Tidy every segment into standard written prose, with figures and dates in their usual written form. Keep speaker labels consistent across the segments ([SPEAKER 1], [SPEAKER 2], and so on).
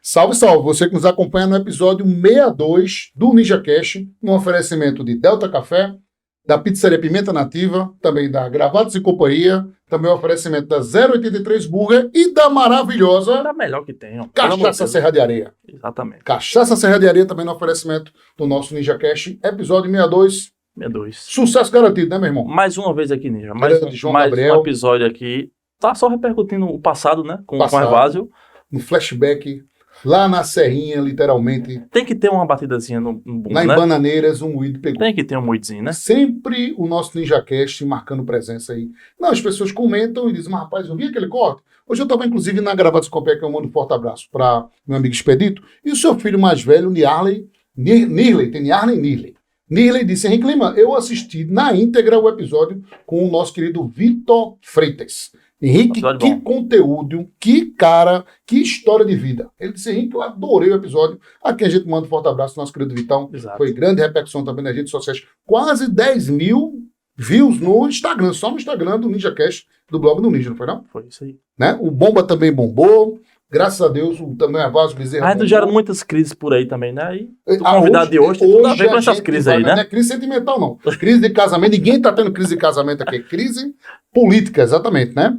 [SPEAKER 1] Salve, salve! Você que nos acompanha no episódio 62 do NinjaCast, no oferecimento de Delta Café, da Pizzaria Pimenta Nativa, também da Gravatos e Companhia, também o oferecimento da 083 Burger e da maravilhosa...
[SPEAKER 2] Da melhor que tem.
[SPEAKER 1] Cachaça Serra de Areia.
[SPEAKER 2] Exatamente.
[SPEAKER 1] Cachaça Serra de Areia também no oferecimento do nosso NinjaCast, episódio 62.
[SPEAKER 2] 62.
[SPEAKER 1] Sucesso garantido, né, meu irmão?
[SPEAKER 2] Mais uma vez aqui, Ninja. Mais
[SPEAKER 1] Gabriel.
[SPEAKER 2] Um episódio aqui. Tá só repercutindo o passado, né? Com o Evásio.
[SPEAKER 1] Um flashback lá na Serrinha, literalmente.
[SPEAKER 2] Tem que ter uma batidazinha no bumbo,
[SPEAKER 1] lá em
[SPEAKER 2] né?
[SPEAKER 1] Bananeiras, um moído pegou.
[SPEAKER 2] Tem que ter um moidinho, né?
[SPEAKER 1] Sempre o nosso NinjaCast marcando presença aí. Não, as pessoas comentam e dizem, mas rapaz, eu vi aquele corte. Hoje eu estava, inclusive, na Gravatos Companhia, que eu mando um forte abraço para meu amigo Expedito, e o seu filho mais velho, Nirley, tem Nirley e Nirley. Nirley disse, Henrique Lima, eu assisti na íntegra o episódio com o nosso querido Vitor Freitas. Henrique, que conteúdo, que cara, que história de vida. Ele disse, Henrique, eu adorei o episódio. Aqui a gente manda um forte abraço ao nosso querido Vitão.
[SPEAKER 2] Exato.
[SPEAKER 1] Foi grande repercussão também nas redes sociais. Quase 10 mil views no Instagram, só no Instagram do NinjaCast, do blog do Ninja, não foi não?
[SPEAKER 2] Foi isso aí.
[SPEAKER 1] Né? O Bomba também bombou. Graças a Deus, também a Vasco Bezerra.
[SPEAKER 2] Aí tu gera muitas crises por aí também, né? Aí, tu convidado de hoje, tem tudo a ver com essas crises aí, né?
[SPEAKER 1] Não é crise sentimental, não. Crise de casamento, ninguém tá tendo crise de casamento aqui. Crise política, exatamente, né?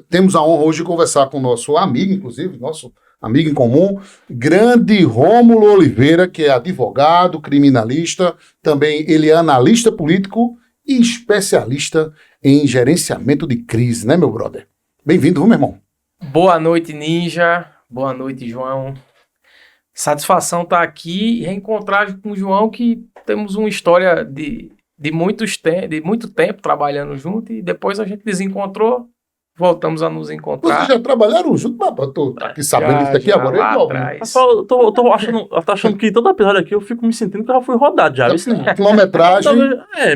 [SPEAKER 1] Temos a honra hoje de conversar com o nosso amigo, inclusive, nosso amigo em comum, grande Rômulo Oliveira, que é advogado, criminalista, também ele é analista político e especialista em gerenciamento de crise, né, meu brother? Bem-vindo, meu irmão.
[SPEAKER 3] Boa noite, Ninja. Boa noite, João. Satisfação estar aqui e reencontrar com o João, que temos uma história de muito tempo trabalhando junto e depois a gente desencontrou, voltamos a nos encontrar.
[SPEAKER 1] Vocês já trabalharam junto, papai? Tô aqui sabendo isso aqui agora.
[SPEAKER 2] Eu tô achando que todo episódio aqui eu fico me sentindo que eu já fui rodado já.
[SPEAKER 1] Quilometragem.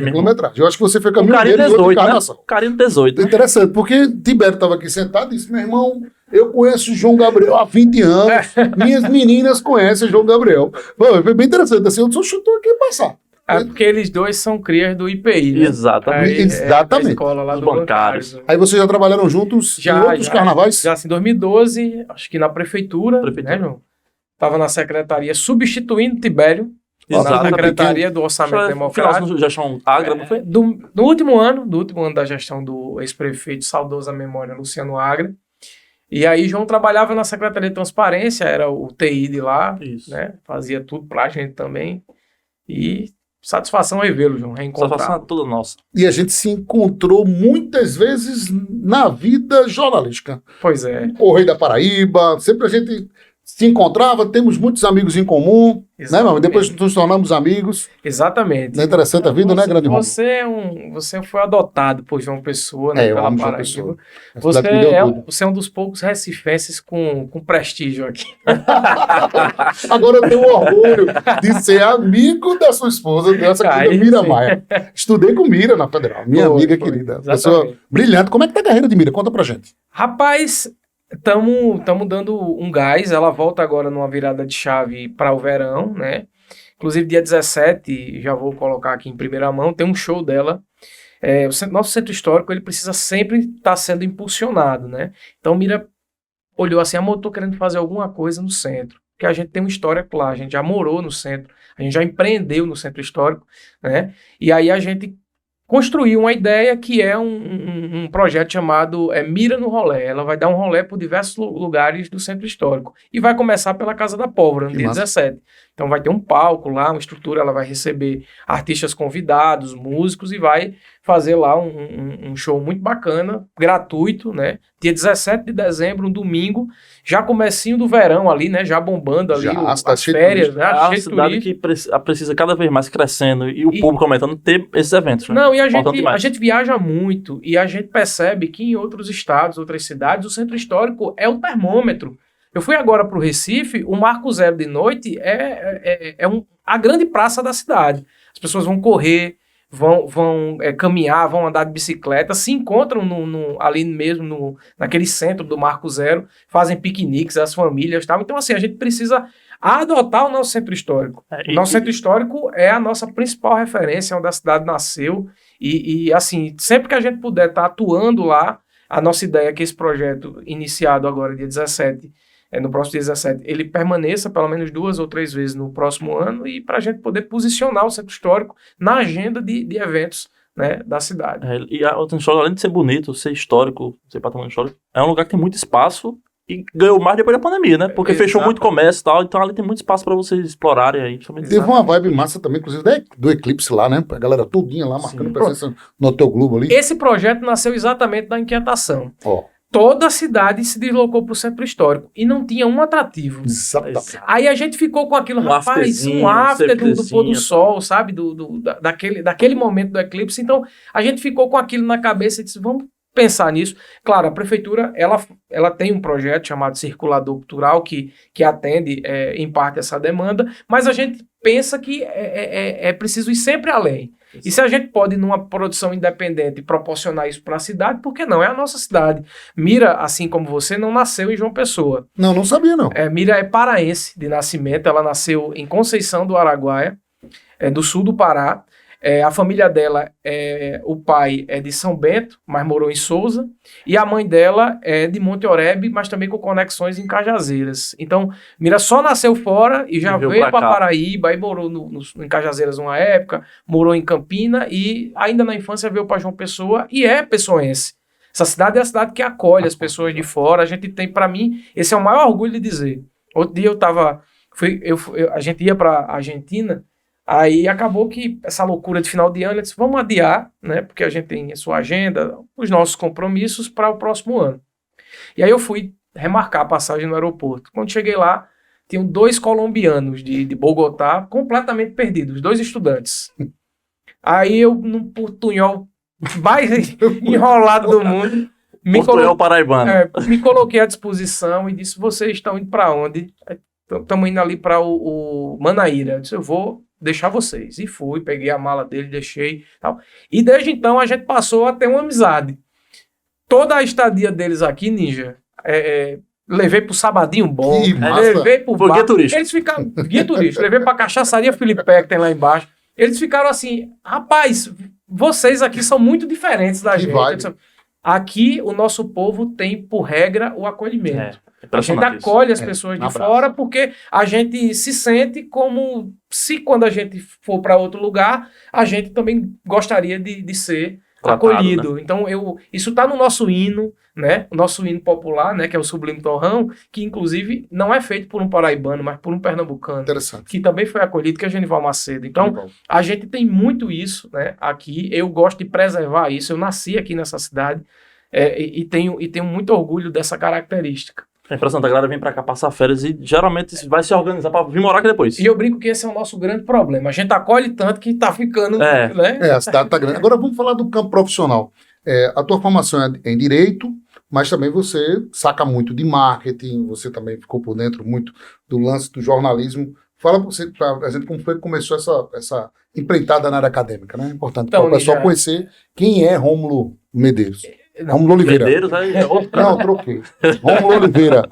[SPEAKER 2] Quilometragem.
[SPEAKER 1] Eu acho que você foi caminhoneiro de outra encarnação.
[SPEAKER 2] Carinho 18.
[SPEAKER 1] Né? Interessante, porque Tibério estava aqui sentado e disse, meu irmão, eu conheço o João Gabriel há 20 anos, minhas meninas conhecem o João Gabriel. Foi bem interessante, assim, eu só chutou aqui e passar.
[SPEAKER 3] É porque eles dois são crias do IPI, né?
[SPEAKER 2] Exatamente.
[SPEAKER 1] Exatamente.
[SPEAKER 3] Escola lá
[SPEAKER 2] dos bancários.
[SPEAKER 1] Aí vocês já trabalharam juntos em outros carnavais?
[SPEAKER 3] Já assim, em 2012, acho que na prefeitura. Né, João? Tava na secretaria substituindo Tibério. Na secretaria do Orçamento Democrático.
[SPEAKER 2] Gestão Agra, não foi?
[SPEAKER 3] No último ano da gestão do ex-prefeito, saudosa memória, Luciano Agra. E aí João trabalhava na Secretaria de Transparência, era o TI de lá, né? Fazia tudo pra gente também. E satisfação revê-lo, João, reencontrar.
[SPEAKER 2] Satisfação toda nossa.
[SPEAKER 1] E a gente se encontrou muitas vezes na vida jornalística.
[SPEAKER 3] Pois é.
[SPEAKER 1] O Rei da Paraíba, sempre a gente se encontrava, temos muitos amigos em comum, né, meu? Depois nos tornamos amigos.
[SPEAKER 3] Exatamente.
[SPEAKER 1] É interessante a vida, né, grande Rômulo?
[SPEAKER 3] Você foi adotado por João Pessoa, né?
[SPEAKER 1] Eu amo João Pessoa.
[SPEAKER 3] Você é um dos poucos recifenses com prestígio aqui.
[SPEAKER 1] Agora eu tenho orgulho de ser amigo da sua esposa, dessa querida Mira Maia. Estudei com Mira na Federal, minha amiga querida. Exatamente. Pessoa brilhante. Como é que tá a carreira de Mira? Conta pra gente.
[SPEAKER 3] Rapaz, estamos dando um gás. Ela volta agora numa virada de chave para o verão, né? Inclusive, dia 17, já vou colocar aqui em primeira mão, tem um show dela. Nosso centro histórico, ele precisa sempre estar sendo impulsionado, né? Então, Mira olhou assim, amor, tô querendo fazer alguma coisa no centro. Porque a gente tem uma história lá, a gente já morou no centro, a gente já empreendeu no centro histórico, né? E aí a gente construiu uma ideia que é um projeto chamado Mira no Rolê. Ela vai dar um rolê por diversos lugares do centro histórico. E vai começar pela Casa da Pólvora, no dia 17. Então vai ter um palco lá, uma estrutura, ela vai receber artistas convidados, músicos, e vai fazer lá um show muito bacana, gratuito, né? Dia 17 de dezembro, um domingo, já comecinho do verão ali, né? Já bombando ali as férias, né?
[SPEAKER 2] A cidade que precisa cada vez mais crescendo e o público aumentando, ter esses eventos. Né?
[SPEAKER 3] Não, e a gente viaja muito e a gente percebe que em outros estados, outras cidades, o centro histórico é o termômetro. Eu fui agora para o Recife, o Marco Zero de noite a grande praça da cidade. As pessoas vão correr, vão caminhar, vão andar de bicicleta, se encontram ali mesmo naquele centro do Marco Zero, fazem piqueniques, as famílias e tal. Então, assim, a gente precisa adotar o nosso centro histórico. O nosso centro histórico é a nossa principal referência, onde a cidade nasceu. E assim, sempre que a gente puder estar atuando lá, a nossa ideia é que esse projeto, iniciado agora dia 17, no próximo dia 17, ele permaneça pelo menos 2 ou 3 vezes no próximo ano e para a gente poder posicionar o Centro Histórico na agenda de eventos, né, da cidade.
[SPEAKER 2] E o Centro Histórico, além de ser bonito, ser histórico, ser patrimônio histórico, é um lugar que tem muito espaço e ganhou mais depois da pandemia, né? Porque fechou muito comércio e tal, então ali tem muito espaço para vocês explorarem aí.
[SPEAKER 1] Teve uma vibe massa também, inclusive, do Eclipse lá, né? A galera todinha lá marcando presença no Hotel Globo ali.
[SPEAKER 3] Esse projeto nasceu exatamente da inquietação.
[SPEAKER 1] Ó.
[SPEAKER 3] Toda a cidade se deslocou para o centro histórico e não tinha um atrativo.
[SPEAKER 1] Exatamente.
[SPEAKER 3] Aí a gente ficou com aquilo, rapaz, um after do pôr do sol, sabe? Daquele momento do eclipse. Então, a gente ficou com aquilo na cabeça e disse, vamos pensar nisso. Claro, a prefeitura, ela tem um projeto chamado Circulador Cultural que atende, em parte, essa demanda, mas a gente pensa que é preciso ir sempre além. E se a gente pode, numa produção independente, proporcionar isso para a cidade, por que não? É a nossa cidade. Mira, assim como você, não nasceu em João Pessoa.
[SPEAKER 1] Não sabia, não.
[SPEAKER 3] Mira é paraense de nascimento, ela nasceu em Conceição do Araguaia, do sul do Pará. A família dela, o pai é de São Bento, mas morou em Souza, e a mãe dela é de Monte Oreb, mas também com conexões em Cajazeiras. Então, Mira só nasceu fora e já veio para Paraíba, e morou em Cajazeiras uma época, morou em Campina, e ainda na infância veio para João Pessoa, e é pessoense. Essa cidade é a cidade que acolhe as pessoas de fora. A gente tem, para mim, esse é o maior orgulho de dizer. Outro dia a gente ia para a Argentina. Aí acabou que essa loucura de final de ano, eu disse, vamos adiar, né? Porque a gente tem a sua agenda, os nossos compromissos para o próximo ano. E aí eu fui remarcar a passagem no aeroporto. Quando cheguei lá, tinham 2 colombianos de Bogotá completamente perdidos, 2 estudantes. Aí eu, num portunhol mais enrolado do mundo, me coloquei à disposição e disse, vocês estão indo para onde? Estamos indo ali para o Manaíra. Eu disse, eu vou deixar vocês. E fui, peguei a mala dele, deixei. Tal. E desde então a gente passou a ter uma amizade. Toda a estadia deles aqui, Ninja, levei pro Sabadinho Bom, levei pro bar.
[SPEAKER 2] Guia turístico.
[SPEAKER 3] Eles ficaram, guia turístico, levei pra cachaçaria Filipé, que tem lá embaixo. Eles ficaram assim, rapaz, vocês aqui são muito diferentes da gente. Aqui o nosso povo tem, por regra, o acolhimento. A gente acolhe as pessoas de fora porque a gente se sente como se quando a gente for para outro lugar, a gente também gostaria de ser acolhido. Né? Então, isso está no nosso hino, né? O nosso hino popular, né? Que é o Sublime Torrão, que inclusive não é feito por um paraibano, mas por um pernambucano. Que também foi acolhido, que é Genival Macedo. Então, a gente tem muito isso, né? Aqui, eu gosto de preservar isso. Eu nasci aqui nessa cidade e tenho muito orgulho dessa característica.
[SPEAKER 2] É impressionante, a galera vem pra cá passar férias e geralmente vai se organizar pra vir morar aqui depois.
[SPEAKER 3] E eu brinco que esse é o nosso grande problema. A gente acolhe tanto que tá ficando... Né?
[SPEAKER 1] A cidade tá grande. Agora vamos falar do campo profissional. A tua formação é em Direito, mas também você saca muito de marketing, você também ficou por dentro muito do lance do jornalismo. Fala pra gente como foi que começou essa empreitada na área acadêmica, né? É importante para o pessoal conhecer quem é Rômulo Medeiros. Rômulo Oliveira.
[SPEAKER 2] Medeiros,
[SPEAKER 1] Não, troquei. Rômulo Oliveira.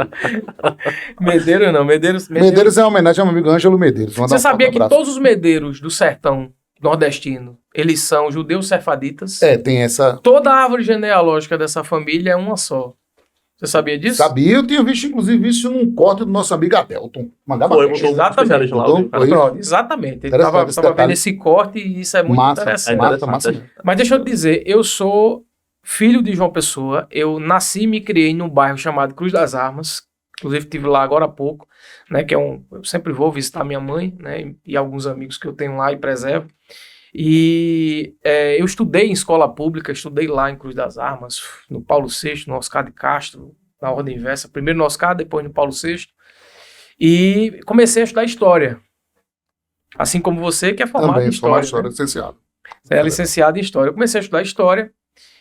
[SPEAKER 3] Medeiros não, Medeiros
[SPEAKER 1] é uma homenagem ao meu amigo Ângelo Medeiros.
[SPEAKER 3] Você sabia que todos os medeiros do sertão nordestino, eles são judeus sefaditas?
[SPEAKER 1] Tem essa...
[SPEAKER 3] Toda a árvore genealógica dessa família é uma só. Você sabia disso?
[SPEAKER 1] Sabia, eu tinha visto, inclusive, isso num corte do nosso amigo Adelton.
[SPEAKER 3] Exatamente. Exatamente. Ele estava vendo esse corte e isso é muito interessante.
[SPEAKER 1] Massa.
[SPEAKER 3] Mas deixa eu te dizer, eu sou filho de João Pessoa, eu nasci e me criei num bairro chamado Cruz das Armas, inclusive estive lá agora há pouco, né, eu sempre vou visitar minha mãe, né, e alguns amigos que eu tenho lá e preservo, e eu estudei em escola pública, estudei lá em Cruz das Armas, no Paulo VI, no Oscar de Castro, na ordem inversa, primeiro no Oscar, depois no Paulo VI, e comecei a estudar História, assim como você, que é formado em História.
[SPEAKER 1] Também, licenciado.
[SPEAKER 3] É licenciado em História. Eu comecei a estudar História,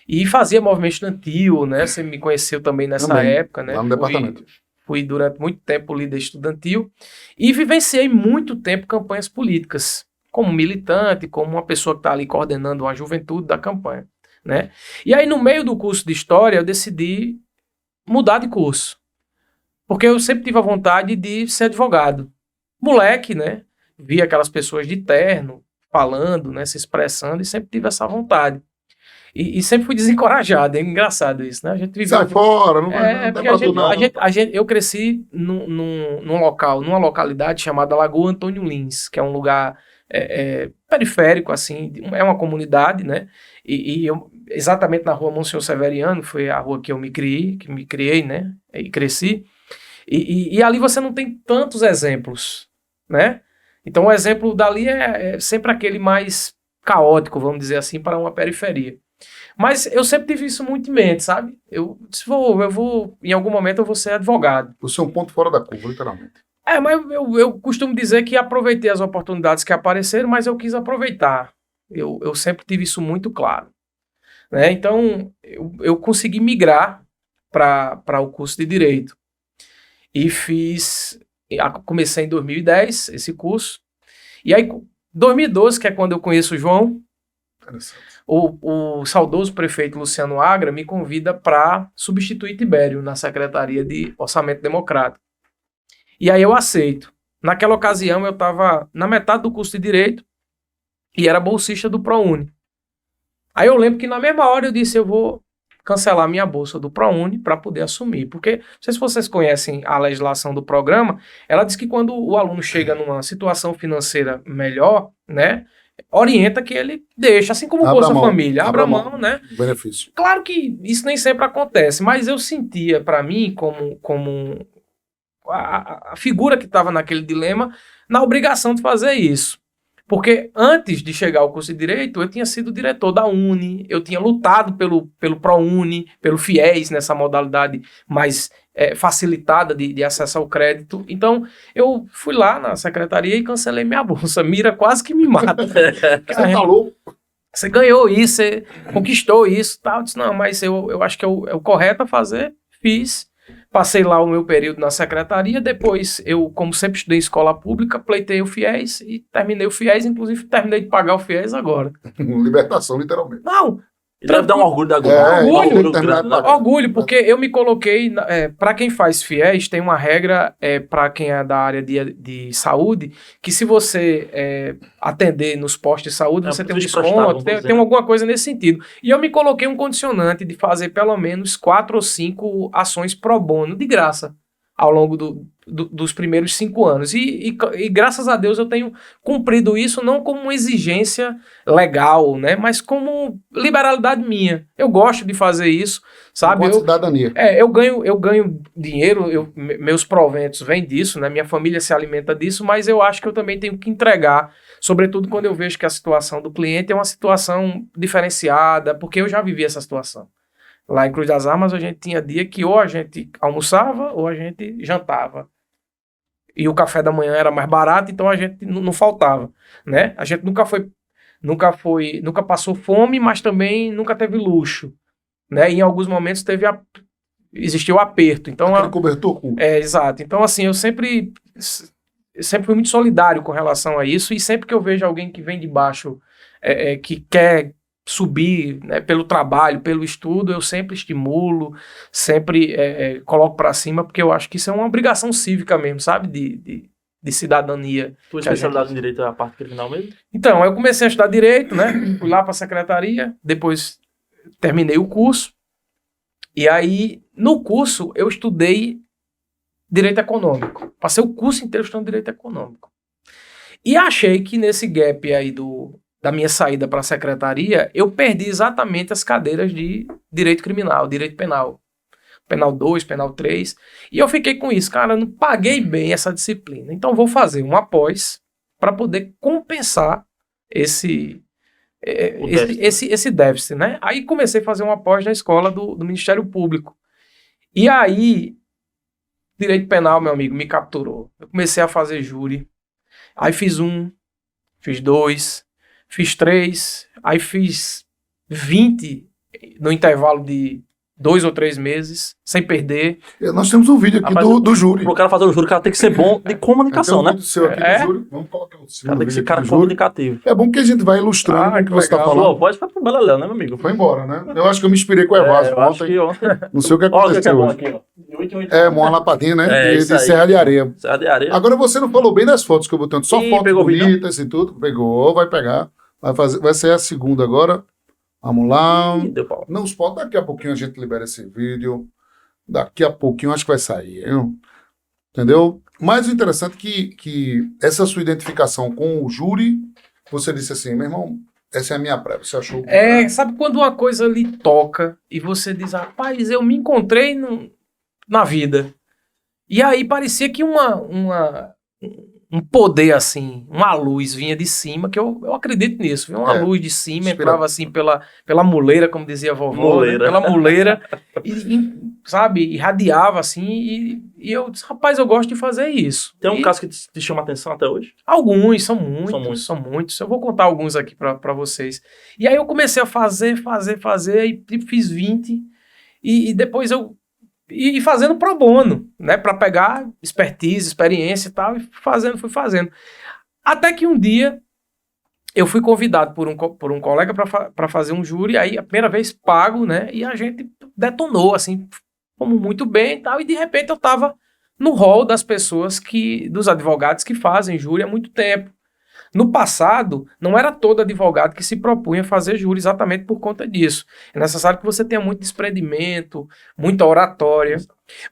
[SPEAKER 3] e fazia movimento estudantil, né? Você me conheceu também nessa época, né?
[SPEAKER 1] Lá no departamento.
[SPEAKER 3] Fui durante muito tempo líder estudantil e vivenciei muito tempo campanhas políticas, como militante, como uma pessoa que está ali coordenando uma juventude da campanha, né? E aí, no meio do curso de História, eu decidi mudar de curso, porque eu sempre tive a vontade de ser advogado. Moleque, né? Via aquelas pessoas de terno falando, né? Se expressando e sempre tive essa vontade. E sempre fui desencorajado, é engraçado isso, né? A gente viveu...
[SPEAKER 1] Sai fora, não vai não
[SPEAKER 3] porque
[SPEAKER 1] pra tu, não.
[SPEAKER 3] eu cresci num local, numa localidade chamada Lagoa Antônio Lins, que é um lugar periférico, assim, é uma comunidade, né? E eu, exatamente na rua Monsenhor Severiano, foi a rua que eu me criei, né? E cresci. E ali você não tem tantos exemplos, né? Então o exemplo dali é sempre aquele mais caótico, vamos dizer assim, para uma periferia. Mas eu sempre tive isso muito em mente, sabe? Eu disse, em algum momento eu vou ser advogado.
[SPEAKER 1] Você é um ponto fora da curva, literalmente.
[SPEAKER 3] Mas eu costumo dizer que aproveitei as oportunidades que apareceram, mas eu quis aproveitar. Eu sempre tive isso muito claro, né? Então, eu consegui migrar para o curso de Direito. E comecei em 2010 esse curso. E aí, 2012, que é quando eu conheço o João, o saudoso prefeito Luciano Agra me convida para substituir Tibério na Secretaria de Orçamento Democrático. E aí eu aceito. Naquela ocasião eu estava na metade do curso de Direito e era bolsista do ProUni. Aí eu lembro que na mesma hora eu disse, eu vou cancelar minha bolsa do ProUni para poder assumir. Porque, não sei se vocês conhecem a legislação do programa, ela diz que quando o aluno chega numa situação financeira melhor, né, orienta que ele deixa, assim como o Bolsa Família, abra mão, né?
[SPEAKER 1] Benefício.
[SPEAKER 3] Claro que isso nem sempre acontece, mas eu sentia para mim como a figura que estava naquele dilema, na obrigação de fazer isso. Porque antes de chegar ao curso de Direito, eu tinha sido diretor da Uni, eu tinha lutado pelo ProUni, pelo FIES, nessa modalidade mais facilitada de acesso ao crédito. Então, eu fui lá na secretaria e cancelei minha bolsa. Mira quase que me mata.
[SPEAKER 1] Você tá louco?
[SPEAKER 3] Você ganhou isso, você conquistou isso, tal. Eu disse, não, mas eu acho que é o correto a fazer. Fiz. Passei lá o meu período na secretaria, depois eu, como sempre estudei em escola pública, pleitei o FIES e terminei o FIES, inclusive terminei de pagar o FIES agora.
[SPEAKER 1] Libertação, literalmente.
[SPEAKER 3] Não,
[SPEAKER 2] E deve dar um orgulho da agora.
[SPEAKER 3] Orgulho, porque eu me coloquei, para quem faz FIES, tem uma regra para quem é da área de saúde, que se você atender nos postos de saúde, você tem um desconto, tem alguma coisa nesse sentido. E eu me coloquei um condicionante de fazer pelo menos 4 ou 5 ações pro bono, de graça, ao longo dos primeiros 5 anos. E graças a Deus eu tenho cumprido isso não como uma exigência legal, né, mas como liberalidade minha. Eu gosto de fazer isso, sabe?
[SPEAKER 1] Cidadania.
[SPEAKER 3] Eu ganho dinheiro, meus proventos vêm disso, né, minha família se alimenta disso, mas eu acho que eu também tenho que entregar, sobretudo quando eu vejo que a situação do cliente é uma situação diferenciada, porque eu já vivi essa situação. Lá em Cruz das Armas, a gente tinha dia que ou a gente almoçava ou a gente jantava. E o café da manhã era mais barato, então a gente não faltava, né? A gente nunca passou fome, mas também nunca teve luxo, né? E em alguns momentos existiu aperto. Então,
[SPEAKER 1] aquele cobertor curto.
[SPEAKER 3] Exato. Então, assim, eu sempre fui muito solidário com relação a isso, e sempre que eu vejo alguém que vem de baixo, que quer subir, né, pelo trabalho, pelo estudo, eu sempre estimulo, sempre coloco para cima, porque eu acho que isso é uma obrigação cívica mesmo, sabe? De cidadania.
[SPEAKER 2] Tua especialidade em Direito é a parte criminal mesmo?
[SPEAKER 3] Então, eu comecei a estudar Direito, né? Fui lá para a secretaria, depois terminei o curso, e aí, no curso, eu estudei Direito Econômico. Passei o curso inteiro estudando Direito Econômico. E achei que nesse gap aí da minha saída para a secretaria, eu perdi exatamente as cadeiras de Direito Criminal, Direito Penal. Penal 2, Penal 3. E eu fiquei com isso, cara, eu não paguei bem essa disciplina. Então vou fazer uma pós para poder compensar esse déficit, né? Aí comecei a fazer uma pós na escola do Ministério Público. E aí, Direito Penal, meu amigo, me capturou. Eu comecei a fazer júri. Aí fiz 1, fiz 2, fiz 3, aí fiz 20 no intervalo de 2 ou 3 meses, sem perder.
[SPEAKER 1] Nós temos um vídeo aqui do júri.
[SPEAKER 2] Pro cara fazer o júri, o cara tem que ser bom de comunicação, né?
[SPEAKER 1] Seu aqui do júri. Vamos colocar o seu.
[SPEAKER 2] Cara tem que ser cara comunicativo.
[SPEAKER 1] É bom que a gente vai ilustrando o que você está falando.
[SPEAKER 2] Sua voz foi pro Beleléu, né, meu amigo?
[SPEAKER 1] Foi embora, né? Eu acho que eu me inspirei com o Evásio ontem. Não sei o que aconteceu hoje. Uma lapadinha, né? De Serra de Areia.
[SPEAKER 2] Serra de Areia.
[SPEAKER 1] Agora você não falou bem das fotos que eu botando. Só fotos bonitas e tudo. Pegou, vai pegar. Vai ser a segunda agora. Vamos lá.
[SPEAKER 2] Ih, deu pau.
[SPEAKER 1] Não, Spot, daqui a pouquinho a gente libera esse vídeo. Daqui a pouquinho acho que vai sair. Entendeu? Mas o interessante é que essa sua identificação com o júri, você disse assim, meu irmão, essa é a minha praia. Você achou?
[SPEAKER 3] Sabe quando uma coisa lhe toca e você diz, rapaz, eu me encontrei na vida. E aí parecia que um poder assim, uma luz vinha de cima, que eu acredito nisso, vinha uma luz de cima, entrava assim pela muleira, como dizia a vovó, né? Pela muleira, sabe, irradiava assim, e eu disse, rapaz, eu gosto de fazer isso.
[SPEAKER 2] Tem um caso que te chama a atenção até hoje?
[SPEAKER 3] Alguns, são muitos. Eu vou contar alguns aqui pra vocês. E aí eu comecei a fazer, e fiz 20, e depois eu e fazendo pro bono, né, para pegar expertise, experiência e tal, e fui fazendo. Até que um dia eu fui convidado por um colega para fazer um júri, aí a primeira vez pago, né, e a gente detonou, assim, fomos muito bem e tal, e de repente eu tava no hall das pessoas dos advogados que fazem júri há muito tempo. No passado, não era todo advogado que se propunha fazer júri exatamente por conta disso. É necessário que você tenha muito desprendimento, muita oratória.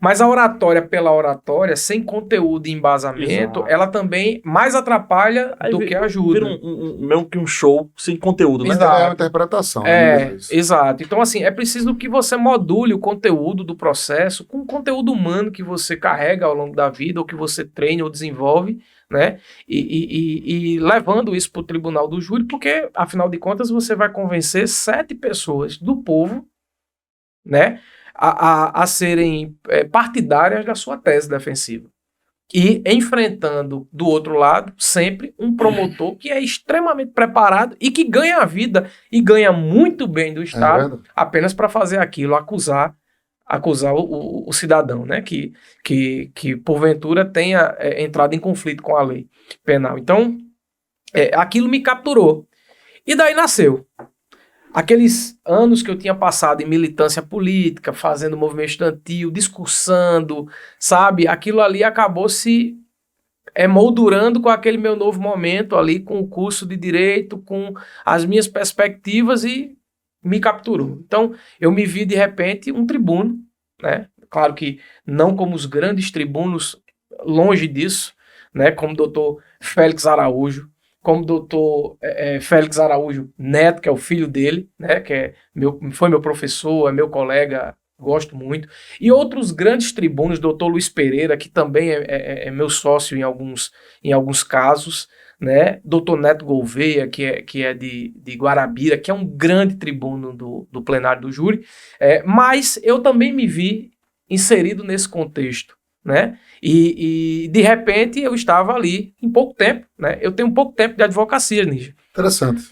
[SPEAKER 3] Mas a oratória pela oratória, sem conteúdo e embasamento, ela também mais atrapalha do que ajuda.
[SPEAKER 2] Vira meio que um show sem conteúdo, né?
[SPEAKER 1] Exato. É uma interpretação.
[SPEAKER 3] Exato. Então, assim, é preciso que você module o conteúdo do processo com o conteúdo humano que você carrega ao longo da vida, ou que você treina ou desenvolve, né? E levando isso para o tribunal do júri, porque, afinal de contas, você vai convencer 7 pessoas do povo, né, a serem partidárias da sua tese defensiva. E enfrentando do outro lado, sempre um promotor que é extremamente preparado e que ganha a vida e ganha muito bem do Estado apenas para fazer aquilo, acusar o cidadão, né, que porventura tenha entrado em conflito com a lei penal. Então, aquilo me capturou. E daí nasceu. Aqueles anos que eu tinha passado em militância política, fazendo movimento estudantil, discursando, sabe, aquilo ali acabou se moldurando com aquele meu novo momento ali, com o curso de Direito, com as minhas perspectivas e me capturou. Então, eu me vi, de repente, um tribuno, né? Claro que não como os grandes tribunos, longe disso, né? Como o doutor Félix Araújo, como o doutor Félix Araújo Neto, que é o filho dele, né? Que foi meu professor, é meu colega, gosto muito. E outros grandes tribunos, doutor Luiz Pereira, que também é meu sócio em alguns casos, né? Doutor Neto Gouveia, que é de Guarabira, que é um grande tribuno do plenário do júri, mas eu também me vi inserido nesse contexto, né? E de repente eu estava ali em pouco tempo, né? Eu tenho pouco tempo de advocacia, Ninja.
[SPEAKER 1] Interessante.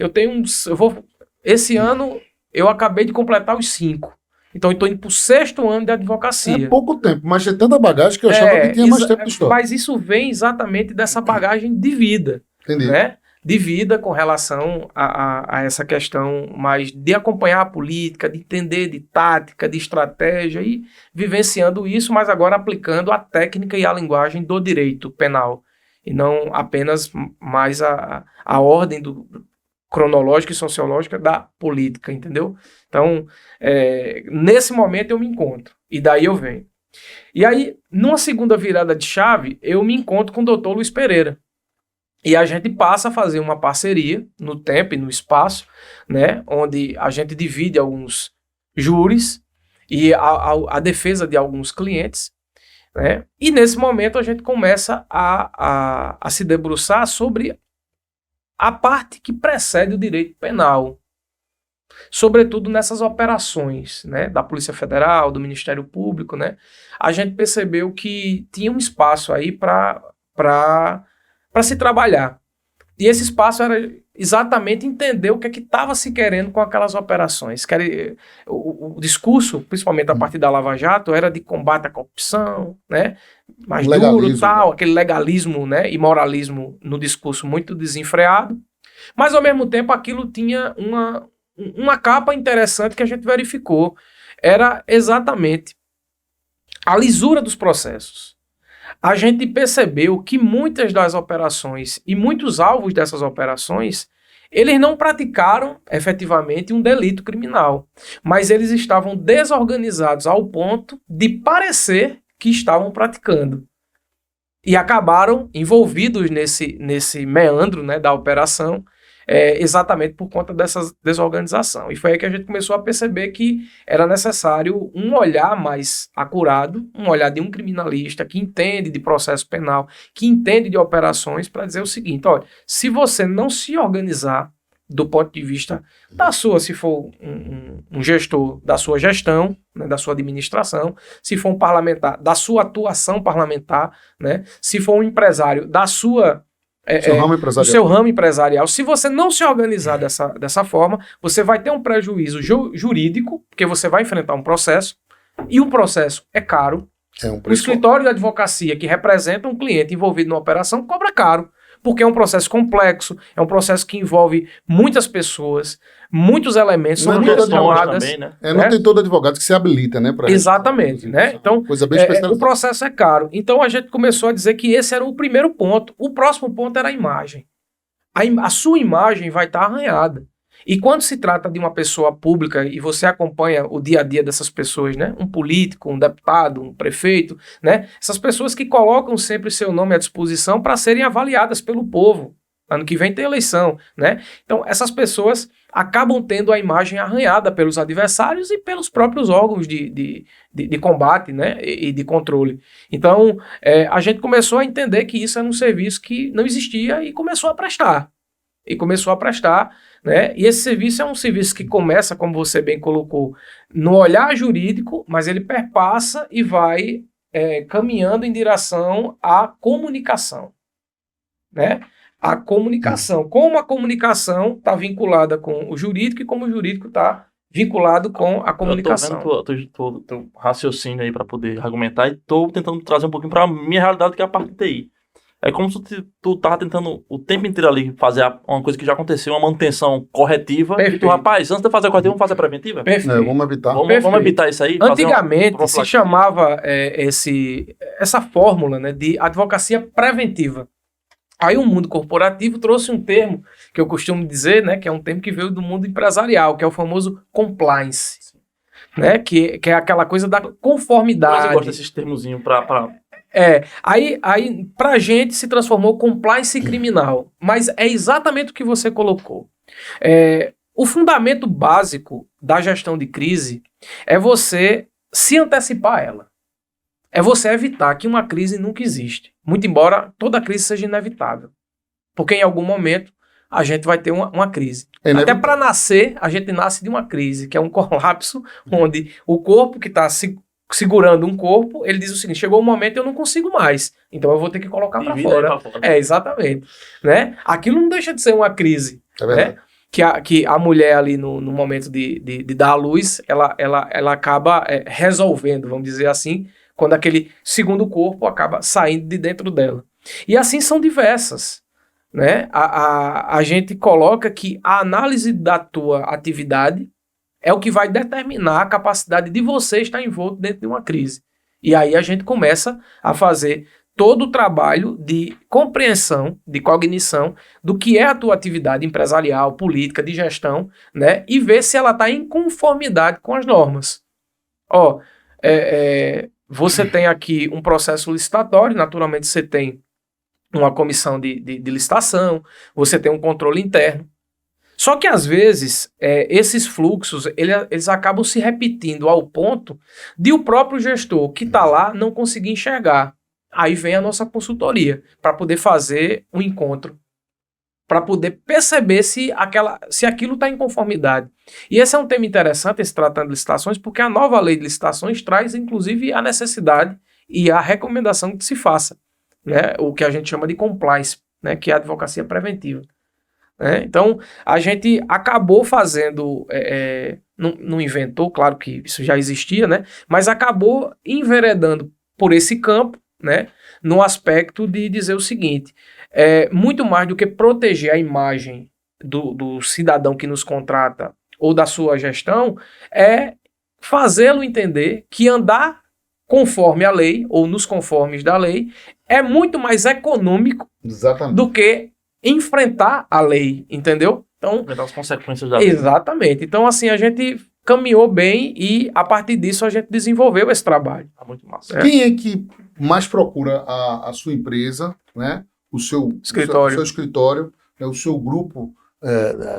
[SPEAKER 3] Esse ano eu acabei de completar os 5. Então eu estou indo para o 6º ano de advocacia.
[SPEAKER 1] É pouco tempo, mas tem tanta bagagem que eu achava que tinha mais tempo de história.
[SPEAKER 3] Mas isso vem exatamente dessa bagagem de vida.
[SPEAKER 1] Entendi.
[SPEAKER 3] Né? De vida com relação a essa questão mais de acompanhar a política, de entender de tática, de estratégia e vivenciando isso, mas agora aplicando a técnica e a linguagem do direito penal e não apenas mais a ordem cronológica e sociológica da política, entendeu? Então, nesse momento eu me encontro e daí eu venho. E aí, numa segunda virada de chave, eu me encontro com o doutor Luiz Pereira. E a gente passa a fazer uma parceria no tempo e no espaço, né, onde a gente divide alguns júris e a defesa de alguns clientes, né, e nesse momento a gente começa a se debruçar sobre a parte que precede o direito penal, sobretudo nessas operações, né, da Polícia Federal, do Ministério Público, né, a gente percebeu que tinha um espaço aí para se trabalhar. E esse espaço era exatamente entender o que estava se querendo com aquelas operações. O discurso, principalmente a partir da Lava Jato, era de combate à corrupção, né? Mais duro, tal, aquele legalismo, né? E moralismo no discurso muito desenfreado. Mas, ao mesmo tempo, aquilo tinha uma capa interessante que a gente verificou. Era exatamente a lisura dos processos. A gente percebeu que muitas das operações e muitos alvos dessas operações Eles não praticaram efetivamente um delito criminal, mas eles estavam desorganizados ao ponto de parecer que estavam praticando. E acabaram envolvidos nesse meandro, né, da operação, exatamente por conta dessa desorganização. E foi aí que a gente começou a perceber que era necessário um olhar mais acurado, um olhar de um criminalista que entende de processo penal, que entende de operações, para dizer o seguinte: olha, se você não se organizar do ponto de vista da sua, se for um gestor, da sua gestão, né, da sua administração, se for um parlamentar, da sua atuação parlamentar, né, se for um empresário, da sua do seu ramo empresarial. Se você não se organizar dessa forma, você vai ter um prejuízo jurídico, porque você vai enfrentar um processo, e o processo é caro. O escritório de advocacia que representa um cliente envolvido numa operação cobra caro, porque é um processo complexo, é um processo que envolve muitas pessoas, muitos elementos, são muitas chamadas.
[SPEAKER 2] Também, né?
[SPEAKER 1] Não tem todo advogado que se habilita, né?
[SPEAKER 3] Exatamente, né? Então,
[SPEAKER 1] coisa bem especializada.
[SPEAKER 3] O processo é caro. Então, a gente começou a dizer que esse era o primeiro ponto. O próximo ponto era a imagem. A sua imagem vai estar arranhada. E quando se trata de uma pessoa pública e você acompanha o dia a dia dessas pessoas, né? Um político, um deputado, um prefeito, né? Essas pessoas que colocam sempre seu nome à disposição para serem avaliadas pelo povo. Ano que vem tem eleição, né? Então, essas pessoas acabam tendo a imagem arranhada pelos adversários e pelos próprios órgãos de combate, né? E de controle. Então, a gente começou a entender que isso era um serviço que não existia e começou a prestar. Né? E esse serviço é um serviço que começa, como você bem colocou, no olhar jurídico, mas ele perpassa e vai caminhando em direção à comunicação, né? A comunicação. Como a comunicação está vinculada com o jurídico e como o jurídico está vinculado com a comunicação.
[SPEAKER 2] Eu tô vendo teu raciocínio aí para poder argumentar e estou tentando trazer um pouquinho para a minha realidade, que é a parte de TI. É como se tu tava tentando o tempo inteiro ali fazer uma coisa que já aconteceu, uma manutenção corretiva.
[SPEAKER 3] Perfeito.
[SPEAKER 2] E tu, rapaz, antes de fazer a corretiva, vamos fazer a preventiva?
[SPEAKER 3] Perfeito.
[SPEAKER 1] Vamos evitar.
[SPEAKER 2] Vamos evitar isso aí?
[SPEAKER 3] Antigamente se chamava essa fórmula, né, de advocacia preventiva. Aí o mundo corporativo trouxe um termo que eu costumo dizer, né, que é um termo que veio do mundo empresarial, que é o famoso compliance, né, que é aquela coisa da conformidade.
[SPEAKER 2] Mas eu gosto desses termozinhos para...
[SPEAKER 3] Aí pra gente se transformou compliance criminal, mas é exatamente o que você colocou. O fundamento básico da gestão de crise é você se antecipar a ela. É você evitar que uma crise nunca existe, muito embora toda crise seja inevitável. Porque em algum momento a gente vai ter uma crise. Até para nascer, a gente nasce de uma crise, que é um colapso, onde o corpo que está segurando um corpo, ele diz o seguinte: chegou um momento eu não consigo mais, então eu vou ter que colocar para fora. Exatamente. Né? Aquilo não deixa de ser uma crise.
[SPEAKER 1] É verdade.
[SPEAKER 3] Né? Que a mulher ali no momento de dar à luz, ela acaba resolvendo, vamos dizer assim, quando aquele segundo corpo acaba saindo de dentro dela. E assim são diversas. Né? A gente coloca que a análise da tua atividade é o que vai determinar a capacidade de você estar envolto dentro de uma crise. E aí a gente começa a fazer todo o trabalho de compreensão, de cognição do que é a tua atividade empresarial, política, de gestão, né? E ver se ela está em conformidade com as normas. Você tem aqui um processo licitatório, naturalmente você tem uma comissão de licitação, você tem um controle interno. Só que, às vezes, esses fluxos, eles acabam se repetindo ao ponto de o próprio gestor que está lá não conseguir enxergar. Aí vem a nossa consultoria, para poder fazer um encontro, para poder perceber se aquilo está em conformidade. E esse é um tema interessante, esse tratando de licitações, porque a nova lei de licitações traz, inclusive, a necessidade e a recomendação que se faça, né? O que a gente chama de compliance, né? Que é a advocacia preventiva. Então, a gente acabou fazendo, não inventou, claro que isso já existia, né? Mas acabou enveredando por esse campo, né? No aspecto de dizer o seguinte: muito mais do que proteger a imagem do cidadão que nos contrata ou da sua gestão, é fazê-lo entender que andar conforme a lei ou nos conformes da lei é muito mais econômico.
[SPEAKER 1] Exatamente.
[SPEAKER 3] Do que enfrentar a lei, entendeu? Então,
[SPEAKER 2] Vai dar as consequências da vida.
[SPEAKER 3] exatamente. Então, assim, a gente caminhou bem e, a partir disso, a gente desenvolveu esse trabalho.
[SPEAKER 2] Tá muito massa.
[SPEAKER 1] Quem é que mais procura a sua empresa, né? O seu escritório, né? O seu grupo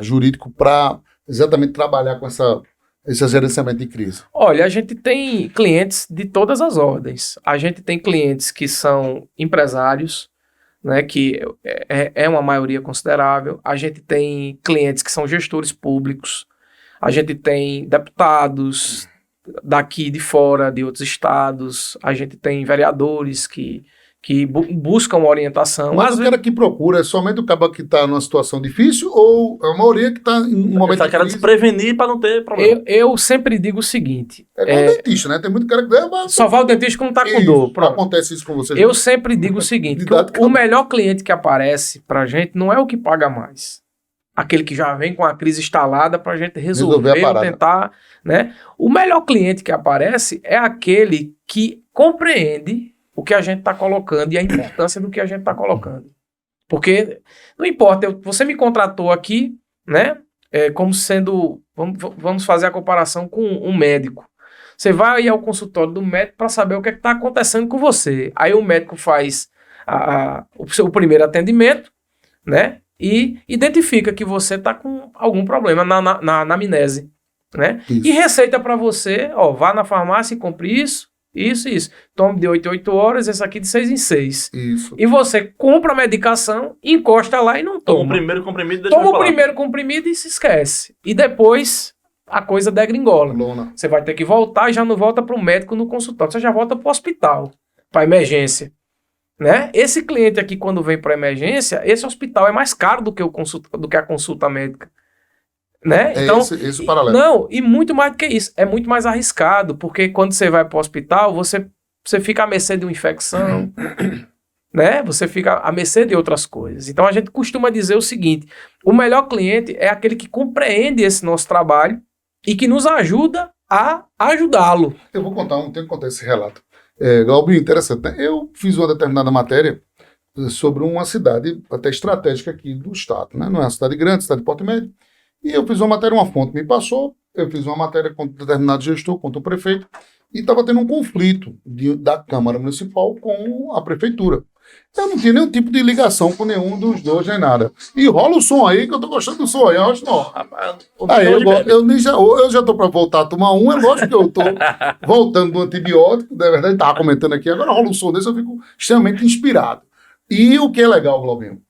[SPEAKER 1] jurídico para exatamente trabalhar com esse gerenciamento de crise?
[SPEAKER 3] Olha, a gente tem clientes de todas as ordens. A gente tem clientes que são empresários, né, que é uma maioria considerável. A gente tem clientes que são gestores públicos. A gente tem deputados daqui de fora, de outros estados. A gente tem vereadores que buscam orientação.
[SPEAKER 1] Mas o cara que procura é somente o cara que está numa situação difícil ou a maioria que está em um momento
[SPEAKER 2] Tá querendo se prevenir para não ter problema.
[SPEAKER 3] Eu sempre digo o seguinte...
[SPEAKER 1] É como dentista, né? Tem muito cara que...
[SPEAKER 3] Só vai o dentista quando tá com dor. Pronto.
[SPEAKER 1] Acontece isso com você.
[SPEAKER 3] Eu sempre digo o seguinte, que o melhor cliente que aparece pra gente não é o que paga mais. Aquele que já vem com a crise instalada pra gente resolver ou tentar, né? O melhor cliente que aparece é aquele que compreende o que a gente está colocando e a importância do que a gente está colocando. Porque não importa, você me contratou aqui, né? Como sendo, vamos fazer a comparação com um médico. Você vai ao consultório do médico para saber o que está acontecendo com você. Aí o médico faz o primeiro atendimento, né? E identifica que você está com algum problema na anamnese, né? E receita para você, vá na farmácia e compre isso. Isso. Tome de 8 em 8 horas, esse aqui de 6 em 6.
[SPEAKER 1] Isso.
[SPEAKER 3] E você compra a medicação, encosta lá e não toma.
[SPEAKER 2] Toma o primeiro comprimido
[SPEAKER 3] e se esquece. E depois a coisa degringola. Você vai ter que voltar e já não volta para o médico no consultório. Você já volta para o hospital, para emergência. Né? Esse cliente aqui, quando vem para emergência, esse hospital é mais caro do que a consulta médica. Né? Então,
[SPEAKER 1] esse paralelo.
[SPEAKER 3] Não, e muito mais do que isso. É muito mais arriscado, porque quando você vai para o hospital, você fica à mercê de uma infecção, né? Você fica à mercê de outras coisas. Então, a gente costuma dizer o seguinte, o melhor cliente é aquele que compreende esse nosso trabalho e que nos ajuda a ajudá-lo.
[SPEAKER 1] Eu vou tenho que contar esse relato. Galbinho, interessante, né? Eu fiz uma determinada matéria sobre uma cidade até estratégica aqui do estado, né? Não é uma cidade grande, cidade de porte médio. E eu fiz uma matéria, uma fonte me passou, eu fiz uma matéria com um determinado gestor, contra o prefeito, e estava tendo um conflito da Câmara Municipal com a Prefeitura. Eu não tinha nenhum tipo de ligação com nenhum dos dois, nem nada. E rola o som aí, que eu tô gostando do som aí, eu acho não. Aí eu já tô para voltar a tomar é lógico que eu tô voltando do antibiótico, na verdade, estava comentando aqui, agora rola um som desse, eu fico extremamente inspirado. E o que é legal, Glaubinho,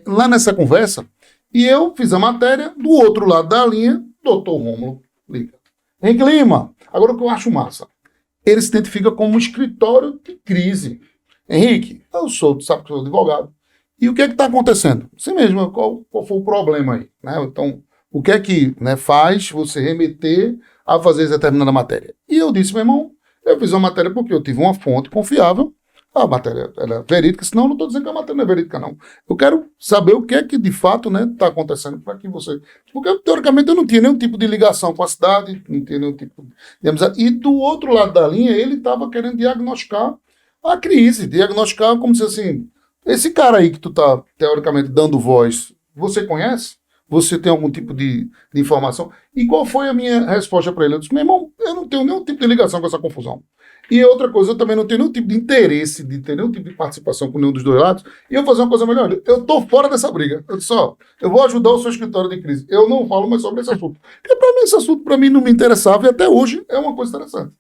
[SPEAKER 1] lá nessa conversa, e eu fiz a matéria, do outro lado da linha, doutor Rômulo liga. Henrique Lima, agora o que eu acho massa, ele se identifica como um escritório de crise. Henrique, tu sabe que eu sou advogado. E o que é que está acontecendo? Você mesmo, qual foi o problema aí? Né? Então, o que é que faz você remeter a fazer determinada matéria? E eu disse, meu irmão, eu fiz uma matéria porque eu tive uma fonte confiável. A matéria é verídica, senão eu não estou dizendo que a matéria não é verídica, não. Eu quero saber o que é que, de fato, está acontecendo para que você... Porque, teoricamente, eu não tinha nenhum tipo de ligação com a cidade, não tinha nenhum tipo de amizade. E do outro lado da linha, ele estava querendo diagnosticar a crise, diagnosticar como se assim, esse cara aí que tu está, teoricamente, dando voz, você conhece? Você tem algum tipo de informação? E qual foi a minha resposta para ele? Eu disse, meu irmão, eu não tenho nenhum tipo de ligação com essa confusão. E outra coisa, eu também não tenho nenhum tipo de interesse, de ter nenhum tipo de participação com nenhum dos dois lados, e eu vou fazer uma coisa melhor. Eu tô fora dessa briga. Eu disse, eu vou ajudar o seu escritório de crise. Eu não falo mais sobre esse assunto. Porque para mim, esse assunto para mim não me interessava, e até hoje é uma coisa interessante.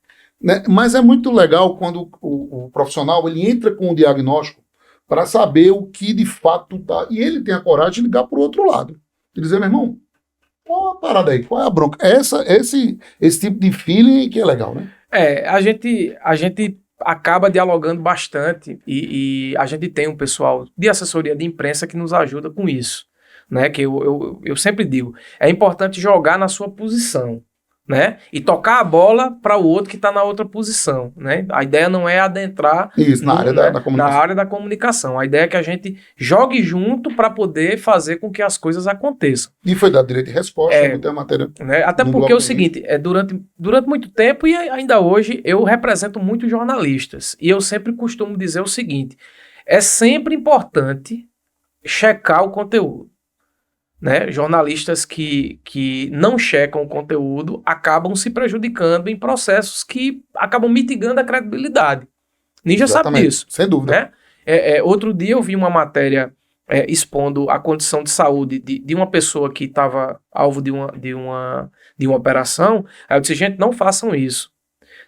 [SPEAKER 1] Né? Mas é muito legal quando o profissional ele entra com o diagnóstico para saber o que de fato tá. E ele tem a coragem de ligar para o outro lado. E dizer, meu irmão, qual a parada aí? Qual é a bronca? Esse tipo de feeling que é legal, né?
[SPEAKER 3] A gente acaba dialogando bastante e a gente tem um pessoal de assessoria de imprensa que nos ajuda com isso, né? Que eu sempre digo, é importante jogar na sua posição, né? E tocar a bola para o outro que está na outra posição, né? A ideia não é adentrar
[SPEAKER 1] na área da comunicação.
[SPEAKER 3] Na área da comunicação. A ideia é que a gente jogue junto para poder fazer com que as coisas aconteçam.
[SPEAKER 1] E foi dar direito de resposta, a matéria.
[SPEAKER 3] Né? Até porque é o seguinte, durante muito tempo e ainda hoje eu represento muitos jornalistas e eu sempre costumo dizer o seguinte, é sempre importante checar o conteúdo. né? Jornalistas que não checam o conteúdo acabam se prejudicando em processos que acabam mitigando a credibilidade. Ninja sabe
[SPEAKER 1] Exatamente,
[SPEAKER 3] disso.
[SPEAKER 1] sem dúvida.
[SPEAKER 3] Né? Outro dia eu vi uma matéria expondo a condição de saúde de uma pessoa que estava alvo de uma operação. Aí eu disse, gente, não façam isso.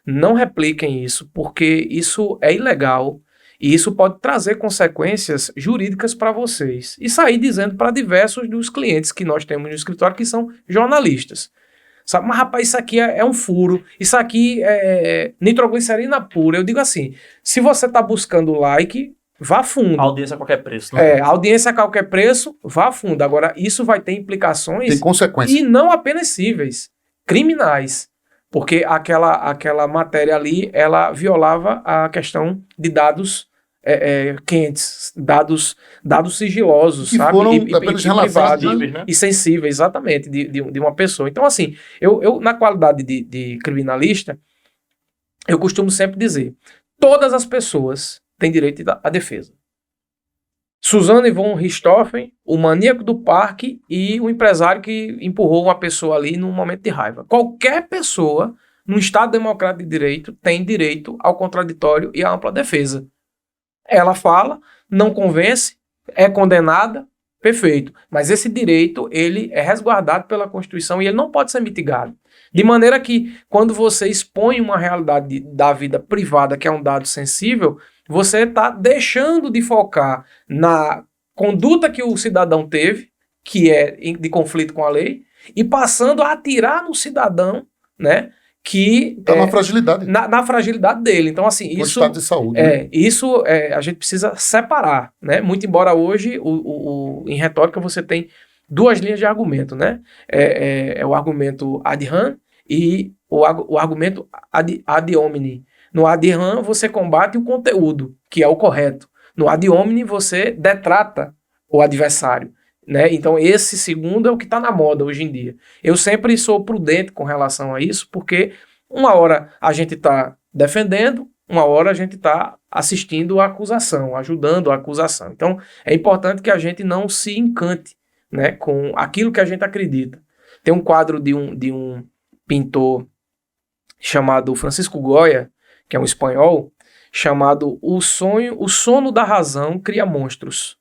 [SPEAKER 3] Não repliquem isso, porque isso é ilegal e isso pode trazer consequências jurídicas para vocês. E sair dizendo para diversos dos clientes que nós temos no escritório que são jornalistas. Sabe? Mas, rapaz, isso aqui é um furo, isso aqui é nitroglicerina pura. Eu digo assim, se você está buscando like, vá fundo.
[SPEAKER 2] Audiência a qualquer preço. Né?
[SPEAKER 3] Audiência a qualquer preço, vá fundo. Agora, isso vai ter implicações...
[SPEAKER 1] Tem consequências.
[SPEAKER 3] E não apenas cíveis, criminais. Porque aquela matéria ali, ela violava a questão de dados quentes, dados sigilosos,
[SPEAKER 1] que
[SPEAKER 3] sabe?
[SPEAKER 1] Foram apenas
[SPEAKER 3] privados,
[SPEAKER 2] né?
[SPEAKER 3] e sensíveis, exatamente, de uma pessoa. Então, assim, eu na qualidade de criminalista, eu costumo sempre dizer, todas as pessoas têm direito à defesa. Suzanne von Richthofen, o maníaco do parque e o empresário que empurrou uma pessoa ali num momento de raiva. Qualquer pessoa, num Estado democrático de direito, tem direito ao contraditório e à ampla defesa. Ela fala, não convence, é condenada, perfeito. Mas esse direito, ele é resguardado pela Constituição e ele não pode ser mitigado. De maneira que, quando você expõe uma realidade da vida privada, que é um dado sensível, você está deixando de focar na conduta que o cidadão teve, que é de conflito com a lei, e passando a atirar no cidadão, né, que...
[SPEAKER 1] Está na fragilidade.
[SPEAKER 3] Na fragilidade dele. Então, assim,
[SPEAKER 1] o
[SPEAKER 3] isso...
[SPEAKER 1] estado de saúde. Né?
[SPEAKER 3] Isso a gente precisa separar, né? Muito embora hoje, em retórica, você tem duas linhas de argumento, né? O argumento ad rem e o argumento ad hominem. No ad rem, você combate o conteúdo, que é o correto. No ad hominem, você detrata o adversário. Né? Então, esse segundo é o que está na moda hoje em dia. Eu sempre sou prudente com relação a isso, porque uma hora a gente está defendendo, uma hora a gente está assistindo a acusação, ajudando a acusação. Então, é importante que a gente não se encante, né, com aquilo que a gente acredita. Tem um quadro de um pintor chamado Francisco Goya, que é um espanhol, chamado O Sono da Razão Cria Monstros.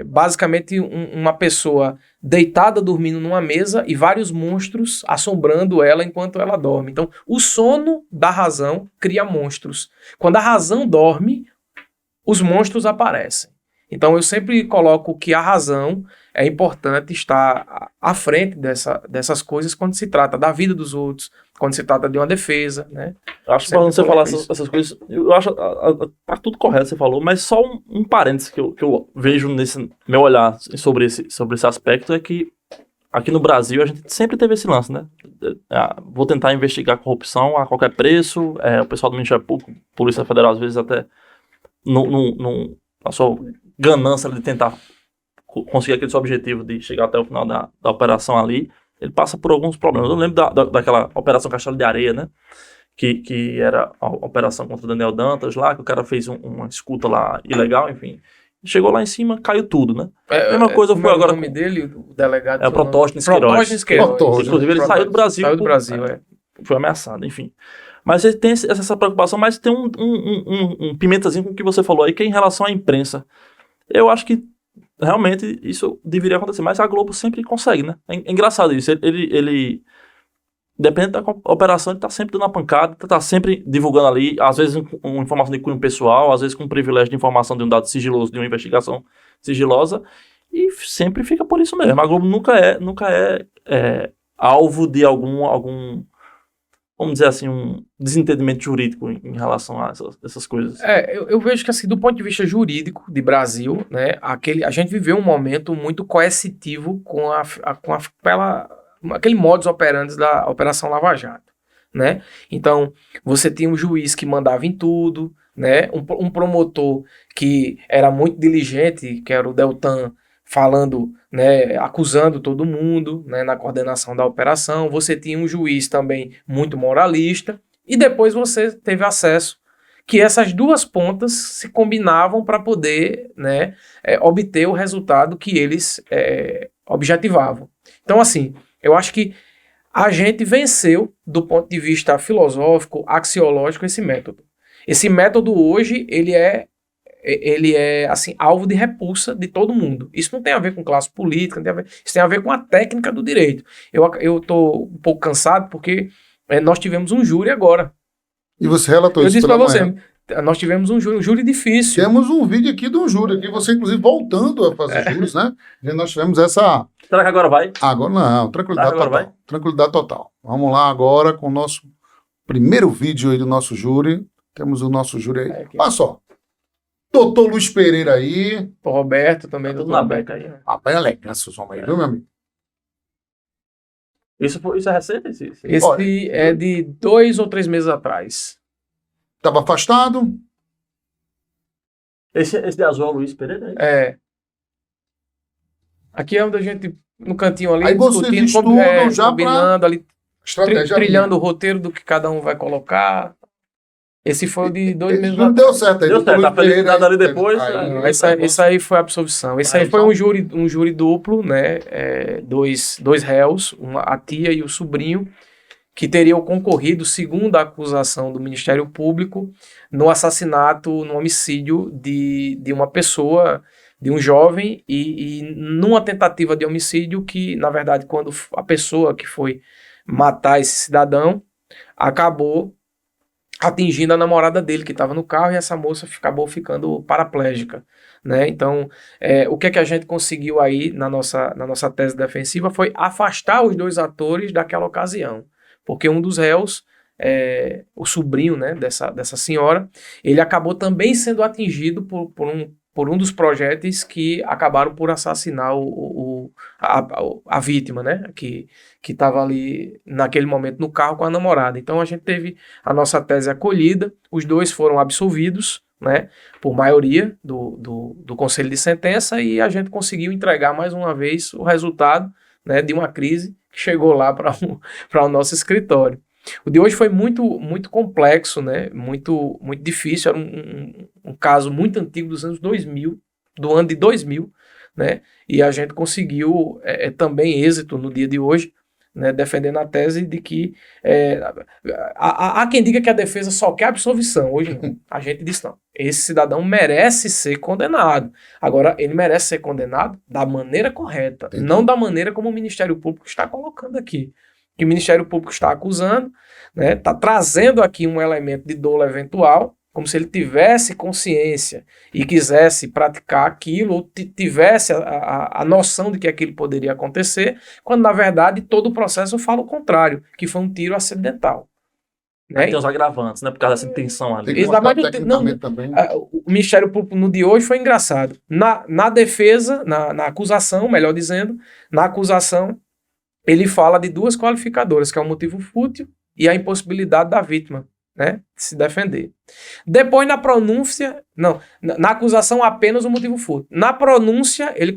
[SPEAKER 3] Basicamente uma pessoa deitada dormindo numa mesa e vários monstros assombrando ela enquanto ela dorme. Então, o sono da razão cria monstros. Quando a razão dorme, os monstros aparecem. Então, eu sempre coloco que a razão é importante estar à frente dessas coisas quando se trata da vida dos outros, quando se trata de uma defesa, né?
[SPEAKER 2] Eu acho que quando você falar essas coisas, eu acho tá tudo correto você falou, mas só um parênteses que eu vejo nesse meu olhar sobre esse aspecto é que aqui no Brasil a gente sempre teve esse lance, né? Vou tentar investigar corrupção a qualquer preço, o pessoal do Ministério Público, Polícia Federal, às vezes até na sua ganância de tentar conseguir aquele seu objetivo de chegar até o final da operação ali, ele passa por alguns problemas. Eu lembro daquela Operação Castelo de Areia, né? Que era a operação contra o Daniel Dantas lá, que o cara fez uma escuta lá ilegal, enfim. Chegou lá em cima, caiu tudo, né? A mesma coisa foi agora...
[SPEAKER 3] O nome dele, o delegado...
[SPEAKER 2] É o Protógenes Queiroz. Inclusive, ele saiu do Brasil. Foi ameaçado, enfim. Mas ele tem essa preocupação, mas tem um pimentazinho com o que você falou aí, que é em relação à imprensa. Eu acho que realmente isso deveria acontecer, mas a Globo sempre consegue, né? É engraçado isso. Ele depende da operação, ele tá sempre dando uma pancada, tá sempre divulgando ali, às vezes uma informação de cunho pessoal, às vezes com privilégio de informação de um dado sigiloso, de uma investigação sigilosa, e sempre fica por isso mesmo. A Globo nunca é alvo de algum, vamos dizer assim, um desentendimento jurídico em relação a essas coisas.
[SPEAKER 3] Eu vejo que, assim, do ponto de vista jurídico de Brasil, né, a gente viveu um momento muito coercitivo com aquele modus operandi da Operação Lava Jato, né? Então, você tinha um juiz que mandava em tudo, né? Um promotor que era muito diligente, que era o Deltan, falando, né, acusando todo mundo, né, na coordenação da operação. Você tinha um juiz também muito moralista, e depois você teve acesso, que essas duas pontas se combinavam para poder, né, obter o resultado que eles objetivavam. Então, assim, eu acho que a gente venceu, do ponto de vista filosófico, axiológico, esse método. Esse método hoje, ele é assim, alvo de repulsa de todo mundo. Isso não tem a ver com classe política, não tem a ver, isso tem a ver com a técnica do direito. Eu estou um pouco cansado porque nós tivemos um júri agora.
[SPEAKER 1] E você relatou
[SPEAKER 3] Eu
[SPEAKER 1] isso
[SPEAKER 3] disse para
[SPEAKER 1] pela
[SPEAKER 3] você,
[SPEAKER 1] manhã.
[SPEAKER 3] nós tivemos um júri difícil.
[SPEAKER 1] Temos um vídeo aqui de um júri, aqui você inclusive voltando a fazer júris, né? E nós tivemos essa...
[SPEAKER 2] Será que agora vai?
[SPEAKER 1] Agora não, tranquilidade
[SPEAKER 2] Agora
[SPEAKER 1] total.
[SPEAKER 2] vai?
[SPEAKER 1] Tranquilidade total. Vamos lá agora com o nosso primeiro vídeo aí do nosso júri. Temos o nosso júri aí.
[SPEAKER 3] Aqui.
[SPEAKER 1] Olha só. Doutor Luiz Pereira aí.
[SPEAKER 3] O Roberto também,
[SPEAKER 2] Tudo
[SPEAKER 3] do
[SPEAKER 2] na
[SPEAKER 3] Roberto
[SPEAKER 2] beca.
[SPEAKER 3] aí. Né?
[SPEAKER 1] Ah, bem elegância, sua mãe, viu, meu amigo?
[SPEAKER 2] Isso é recente?
[SPEAKER 3] Esse
[SPEAKER 1] Olha,
[SPEAKER 3] é de 2 ou 3 meses atrás.
[SPEAKER 1] Estava afastado.
[SPEAKER 2] Esse de azul é o Luiz Pereira?
[SPEAKER 3] Aqui é onde a gente, no cantinho ali,
[SPEAKER 1] Aí vocês
[SPEAKER 3] discutindo,
[SPEAKER 1] estudam já
[SPEAKER 3] combinando ali,
[SPEAKER 1] Estratégia
[SPEAKER 3] trilhando o roteiro do que cada um vai colocar. Esse foi o de 2 meses
[SPEAKER 1] não
[SPEAKER 3] atrás.
[SPEAKER 1] deu certo aí.
[SPEAKER 2] Deu
[SPEAKER 1] doutor
[SPEAKER 2] certo,
[SPEAKER 1] Luiz
[SPEAKER 2] a felicidade
[SPEAKER 1] Pereira
[SPEAKER 2] ali depois,
[SPEAKER 3] Não, esse aí foi a absolvição. Esse aí foi um júri duplo, né? Dois réus, a tia e o sobrinho, que teriam concorrido, segundo a acusação do Ministério Público, no assassinato, no homicídio de uma pessoa, de um jovem, e numa tentativa de homicídio que, na verdade, quando a pessoa que foi matar esse cidadão acabou atingindo a namorada dele, que estava no carro, e essa moça acabou ficando paraplégica, né? Então, o que é que a gente conseguiu aí na nossa tese defensiva foi afastar os dois atores daquela ocasião, porque um dos réus, o sobrinho, né, dessa senhora, ele acabou também sendo atingido por um dos projéteis que acabaram por assassinar a vítima, né, que estava ali naquele momento no carro com a namorada. Então a gente teve a nossa tese acolhida, os dois foram absolvidos, né, por maioria do Conselho de Sentença, e a gente conseguiu entregar mais uma vez o resultado, né, de uma crise que chegou lá para o nosso escritório. O de hoje foi muito, muito complexo, né? Muito, muito difícil. Era um caso muito antigo dos anos 2000, do ano de 2000, né? E a gente conseguiu também êxito no dia de hoje, né? Defendendo a tese de que há quem diga que a defesa só quer absolvição. Hoje não. A gente disse não. Esse cidadão merece ser condenado. Agora, ele merece ser condenado da maneira correta,
[SPEAKER 1] Entendi.
[SPEAKER 3] não da maneira como o Ministério Público está colocando aqui. Que o Ministério Público está acusando, né, está trazendo aqui um elemento de dolo eventual, como se ele tivesse consciência e quisesse praticar aquilo, ou tivesse a noção de que aquilo poderia acontecer, quando na verdade todo o processo fala o contrário, que foi um tiro acidental. Né?
[SPEAKER 2] Tem os agravantes, né? Por causa dessa intenção
[SPEAKER 1] Tem
[SPEAKER 2] ali.
[SPEAKER 1] que mostrar
[SPEAKER 3] Exatamente,
[SPEAKER 1] tecnicamente também.
[SPEAKER 3] O Ministério Público no de hoje foi engraçado. Na defesa, na acusação, melhor dizendo, na acusação, ele fala de duas qualificadoras, que é o motivo fútil e a impossibilidade da vítima, né, de se defender. Depois, na pronúncia, na acusação apenas o motivo fútil. Na pronúncia, ele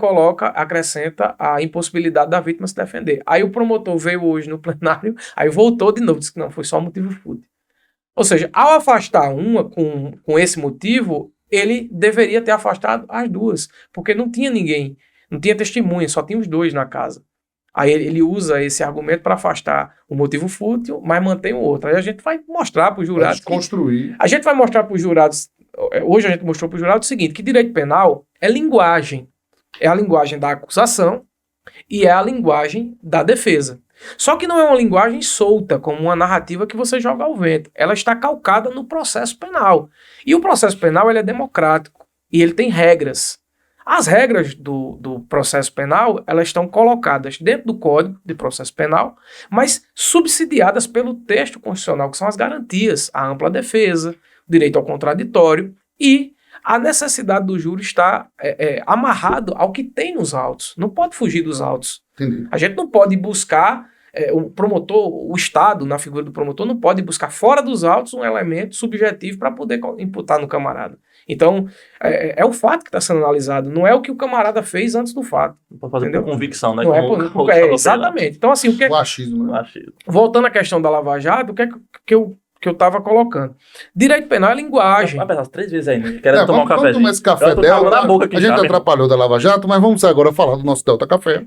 [SPEAKER 3] acrescenta a impossibilidade da vítima se defender. Aí o promotor veio hoje no plenário, aí voltou de novo, disse que não, foi só o motivo fútil. Ou seja, ao afastar uma com esse motivo, ele deveria ter afastado as duas, porque não tinha ninguém, não tinha testemunha, só tinha os dois na casa. Aí ele usa esse argumento para afastar o motivo fútil, mas mantém o outro. Aí a gente vai mostrar para os jurados.
[SPEAKER 1] Construir.
[SPEAKER 3] A gente vai mostrar para os jurados. Hoje a gente mostrou para os jurados o seguinte: que direito penal é linguagem. É a linguagem da acusação e é a linguagem da defesa. Só que não é uma linguagem solta, como uma narrativa que você joga ao vento. Ela está calcada no processo penal. E o processo penal ele é democrático e ele tem regras. As regras do processo penal, elas estão colocadas dentro do Código de Processo Penal, mas subsidiadas pelo texto constitucional, que são as garantias, a ampla defesa, o direito ao contraditório e a necessidade do júri está amarrado ao que tem nos autos. Não pode fugir dos autos.
[SPEAKER 1] Entendi.
[SPEAKER 3] A gente não pode buscar, o promotor, o Estado, na figura do promotor, não pode buscar fora dos autos um elemento subjetivo para poder imputar no camarada. Então, é o fato que está sendo analisado, não é o que o camarada fez antes do fato.
[SPEAKER 2] Não pode fazer
[SPEAKER 3] Entendeu?
[SPEAKER 2] por convicção, né?
[SPEAKER 3] Não
[SPEAKER 2] Como
[SPEAKER 3] exatamente. Então, assim,
[SPEAKER 1] O achismo, né?
[SPEAKER 2] Achei.
[SPEAKER 3] voltando à questão da Lava Jato, o que que eu tava colocando. Direito penal é linguagem.
[SPEAKER 2] Vai pensar 3 vezes ainda, querendo tomar um
[SPEAKER 1] Vamos
[SPEAKER 2] cafezinho.
[SPEAKER 1] tomar esse café
[SPEAKER 2] Eu tô calando
[SPEAKER 1] Delta.
[SPEAKER 2] a boca aqui
[SPEAKER 1] A gente
[SPEAKER 2] já, meu irmão.
[SPEAKER 1] atrapalhou da Lava Jato, mas vamos agora falar do nosso Delta Café,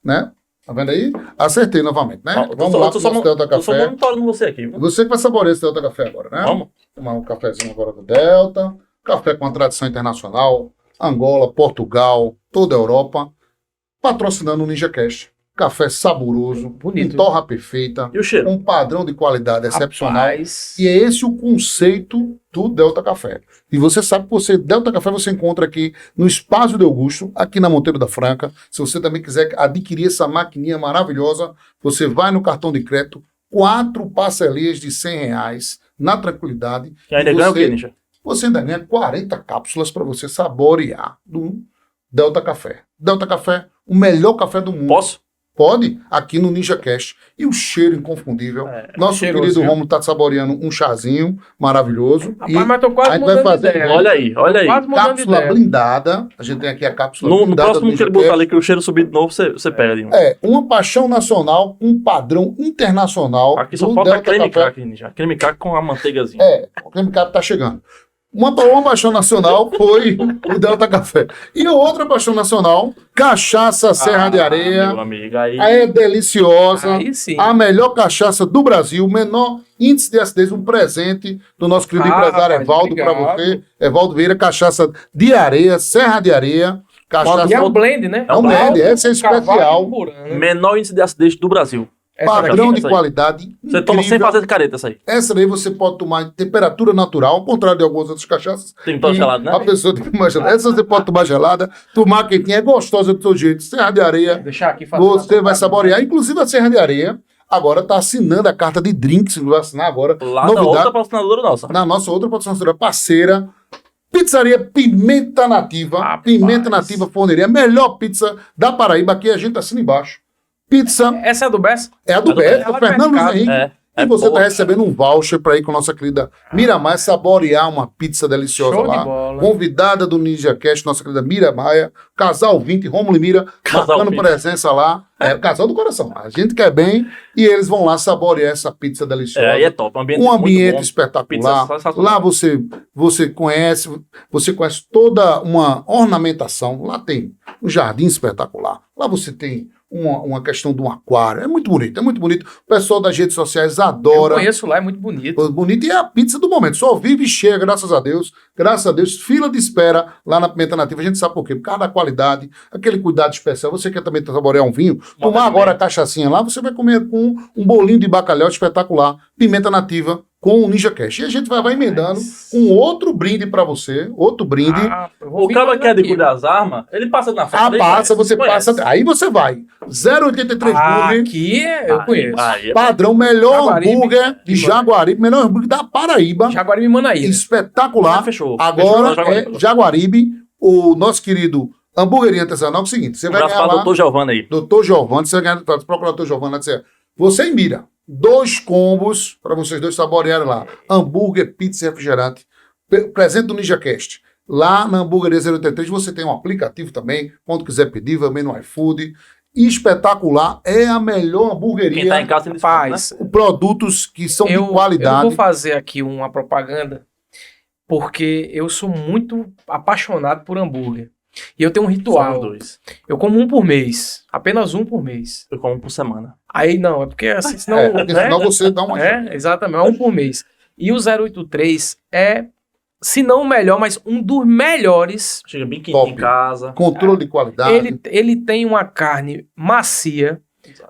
[SPEAKER 1] né? Tá vendo aí? Acertei novamente, né? Vamos lá pro nosso Delta
[SPEAKER 2] Eu só
[SPEAKER 1] Café.
[SPEAKER 2] monitorando você aqui. Viu?
[SPEAKER 1] Você que vai saborear esse Delta Café agora, né?
[SPEAKER 2] Vamos.
[SPEAKER 1] Tomar um cafezinho agora do Delta. Café com a tradição internacional. Angola, Portugal, toda a Europa. Patrocinando o NinjaCast. Café saboroso,
[SPEAKER 3] Bonito.
[SPEAKER 1] em torra perfeita,
[SPEAKER 2] E o cheiro?
[SPEAKER 1] um padrão de qualidade excepcional.
[SPEAKER 3] Rapaz.
[SPEAKER 1] E é esse o conceito do Delta Café. E você sabe que Delta Café você encontra aqui no Espaço de Augusto, aqui na Monteiro da Franca. Se você também quiser adquirir essa maquininha maravilhosa, você vai no cartão de crédito, 4 parcelinhas de R$100 na tranquilidade.
[SPEAKER 2] E ainda
[SPEAKER 1] E
[SPEAKER 2] ganha o
[SPEAKER 1] você-
[SPEAKER 2] quê, Ninja?
[SPEAKER 1] Você ainda ganha 40 cápsulas para você saborear do Delta Café. Delta Café, o melhor café do mundo.
[SPEAKER 2] Posso?
[SPEAKER 1] Pode, aqui no NinjaCast. E o cheiro inconfundível. Nosso
[SPEAKER 3] cheiroso,
[SPEAKER 1] querido
[SPEAKER 3] viu?
[SPEAKER 1] Romulo tá saboreando um chazinho maravilhoso.
[SPEAKER 3] Rapaz, mas tô
[SPEAKER 1] a
[SPEAKER 3] quase
[SPEAKER 1] gente vai
[SPEAKER 3] mudando de
[SPEAKER 1] fazer-
[SPEAKER 3] ideia.
[SPEAKER 2] Olha aí, olha aí.
[SPEAKER 3] Quase mudando de
[SPEAKER 1] cápsula
[SPEAKER 3] ideia.
[SPEAKER 1] blindada. A gente tem aqui a cápsula
[SPEAKER 2] No
[SPEAKER 1] blindada
[SPEAKER 2] próximo
[SPEAKER 1] do
[SPEAKER 2] que ele
[SPEAKER 1] NinjaCast.
[SPEAKER 2] botar ali, que o cheiro subir de novo, você pega ali.
[SPEAKER 1] Uma paixão nacional, um padrão internacional.
[SPEAKER 2] Aqui só
[SPEAKER 1] do
[SPEAKER 2] falta
[SPEAKER 1] Delta
[SPEAKER 2] creme
[SPEAKER 1] Café.
[SPEAKER 2] crack, Ninja. Creme crack com a manteigazinha.
[SPEAKER 1] O creme cap tá chegando. Uma paixão nacional foi o Delta Café. E outra paixão nacional, cachaça Serra de Areia.
[SPEAKER 2] Meu amigo, aí...
[SPEAKER 1] É deliciosa.
[SPEAKER 3] Aí sim.
[SPEAKER 1] A melhor cachaça do Brasil, menor índice de acidez, um presente do nosso querido empresário
[SPEAKER 3] rapaz,
[SPEAKER 1] Evaldo para
[SPEAKER 3] obrigado.
[SPEAKER 1] você. Evaldo Vieira, cachaça de areia, Serra de Areia. Cachaça
[SPEAKER 3] E é um blend, né?
[SPEAKER 1] É um blend, essa é especial.
[SPEAKER 3] Cavalo e Burana.
[SPEAKER 2] Menor índice de acidez do Brasil.
[SPEAKER 3] Essa
[SPEAKER 1] padrão
[SPEAKER 3] daqui-
[SPEAKER 1] de
[SPEAKER 2] aí.
[SPEAKER 1] qualidade.
[SPEAKER 2] Você toma sem
[SPEAKER 1] incrível.
[SPEAKER 2] fazer careta essa aí.
[SPEAKER 1] Essa daí você pode tomar em temperatura natural, ao contrário de algumas outras cachaças.
[SPEAKER 2] Tem que tomar
[SPEAKER 1] E
[SPEAKER 2] gelado, né?
[SPEAKER 1] A pessoa tem que tomar gelada. Essa você pode tomar gelada, tomar quentinha, é gostosa do seu jeito. Serra de Areia,
[SPEAKER 3] Deixar aqui fazer
[SPEAKER 1] você vai saborear. Inclusive a Serra de Areia agora está assinando a carta de drinks, vai assinar agora.
[SPEAKER 2] Lá da outra patrocinadora nossa.
[SPEAKER 1] Na nossa outra patrocinadora parceira, Pizzaria Pimenta Nativa.
[SPEAKER 3] Rapaz.
[SPEAKER 1] Pimenta Nativa Forneria, melhor pizza da Paraíba. Aqui a gente assina embaixo. Pizza
[SPEAKER 3] Essa é a do Bess?
[SPEAKER 1] é a do
[SPEAKER 2] É do
[SPEAKER 1] Beto,
[SPEAKER 3] Beto.
[SPEAKER 1] Fernando Luiz Henrique.
[SPEAKER 2] É.
[SPEAKER 1] E você
[SPEAKER 2] boa.
[SPEAKER 1] está recebendo um voucher para ir com a nossa querida Miramar saborear uma pizza deliciosa
[SPEAKER 3] Show de
[SPEAKER 1] lá.
[SPEAKER 3] bola.
[SPEAKER 1] Convidada do NinjaCast, nossa querida Miramar, Casal 20, Rômulo e Mira,
[SPEAKER 2] Casal
[SPEAKER 1] marcando
[SPEAKER 2] 20.
[SPEAKER 1] presença lá. É, casal do coração. A gente quer bem e eles vão lá saborear essa pizza deliciosa.
[SPEAKER 2] Aí é top. Um ambiente,
[SPEAKER 1] Um
[SPEAKER 2] muito
[SPEAKER 1] ambiente
[SPEAKER 2] bom.
[SPEAKER 1] espetacular.
[SPEAKER 2] Pizza sensacional.
[SPEAKER 1] Lá você conhece toda uma ornamentação. Lá tem um jardim espetacular. Lá você tem uma questão de um aquário. É muito bonito, é muito bonito. O pessoal das redes sociais
[SPEAKER 3] Eu
[SPEAKER 1] adora.
[SPEAKER 3] conheço lá, é muito bonito.
[SPEAKER 1] Bonito e é a pizza do momento. Só vive e chega, graças a Deus. Graças a Deus. Fila de espera lá na Pimenta Nativa. A gente sabe por quê. Por causa da qualidade, aquele cuidado especial. Você quer também saborear um vinho? Tomar agora a cachaçinha lá, você vai comer com um bolinho de bacalhau espetacular. Pimenta Nativa com o NinjaCast. E a gente vai emendando um outro brinde pra você. Outro brinde.
[SPEAKER 3] Eu vou
[SPEAKER 2] O
[SPEAKER 3] vir
[SPEAKER 2] cara
[SPEAKER 3] mais
[SPEAKER 2] que é de
[SPEAKER 3] aqui.
[SPEAKER 2] cuidar das armas, ele passa na frente. ele
[SPEAKER 1] passa,
[SPEAKER 2] conhece,
[SPEAKER 1] você
[SPEAKER 2] conhece.
[SPEAKER 1] passa. Aí você vai. 083 Burger.
[SPEAKER 3] Aqui eu conheço.
[SPEAKER 2] Aí,
[SPEAKER 1] Padrão, melhor
[SPEAKER 3] Jaguaribe.
[SPEAKER 1] hambúrguer de Jaguaribe, melhor hambúrguer da Paraíba.
[SPEAKER 3] Jaguaribe e Manaíra.
[SPEAKER 1] Espetacular.
[SPEAKER 2] Fechou.
[SPEAKER 1] Agora
[SPEAKER 2] Fechou,
[SPEAKER 1] é Jaguaribe, o nosso querido hambúrgueria artesanal. É o seguinte, você
[SPEAKER 2] Um
[SPEAKER 1] vai
[SPEAKER 2] abraço
[SPEAKER 1] ganhar
[SPEAKER 2] para o
[SPEAKER 1] lá,
[SPEAKER 2] doutor Giovanni aí.
[SPEAKER 1] Doutor Giovanni, você vai ganhar, procura o Doutor Giovanni lá, dizer, você e Mira, 2 combos para vocês dois saborearem lá. Hambúrguer, pizza e refrigerante. Presente do NinjaCast. Lá na Hambúrgueria 083 você tem um aplicativo também, quando quiser pedir, também no iFood. Espetacular, é a melhor hamburgueria.
[SPEAKER 2] Quem tá em casa tem desconto, né?
[SPEAKER 3] Rapaz,
[SPEAKER 1] Produtos que são
[SPEAKER 3] eu
[SPEAKER 1] de qualidade.
[SPEAKER 3] vou fazer aqui uma propaganda porque eu sou muito apaixonado por hambúrguer. E eu tenho um
[SPEAKER 2] Somos
[SPEAKER 3] ritual.
[SPEAKER 2] dois.
[SPEAKER 3] Eu como um por mês. Apenas um por mês.
[SPEAKER 2] Eu como por semana.
[SPEAKER 3] Aí não, é porque assim, senão.
[SPEAKER 1] Porque
[SPEAKER 3] né?
[SPEAKER 1] senão você dá uma...
[SPEAKER 3] É, exatamente, é um por mês. E o 083 é, se não o melhor, mas um dos melhores.
[SPEAKER 2] Chega bem quente
[SPEAKER 1] Top.
[SPEAKER 2] em casa.
[SPEAKER 1] Controle de qualidade.
[SPEAKER 3] Ele tem uma carne macia,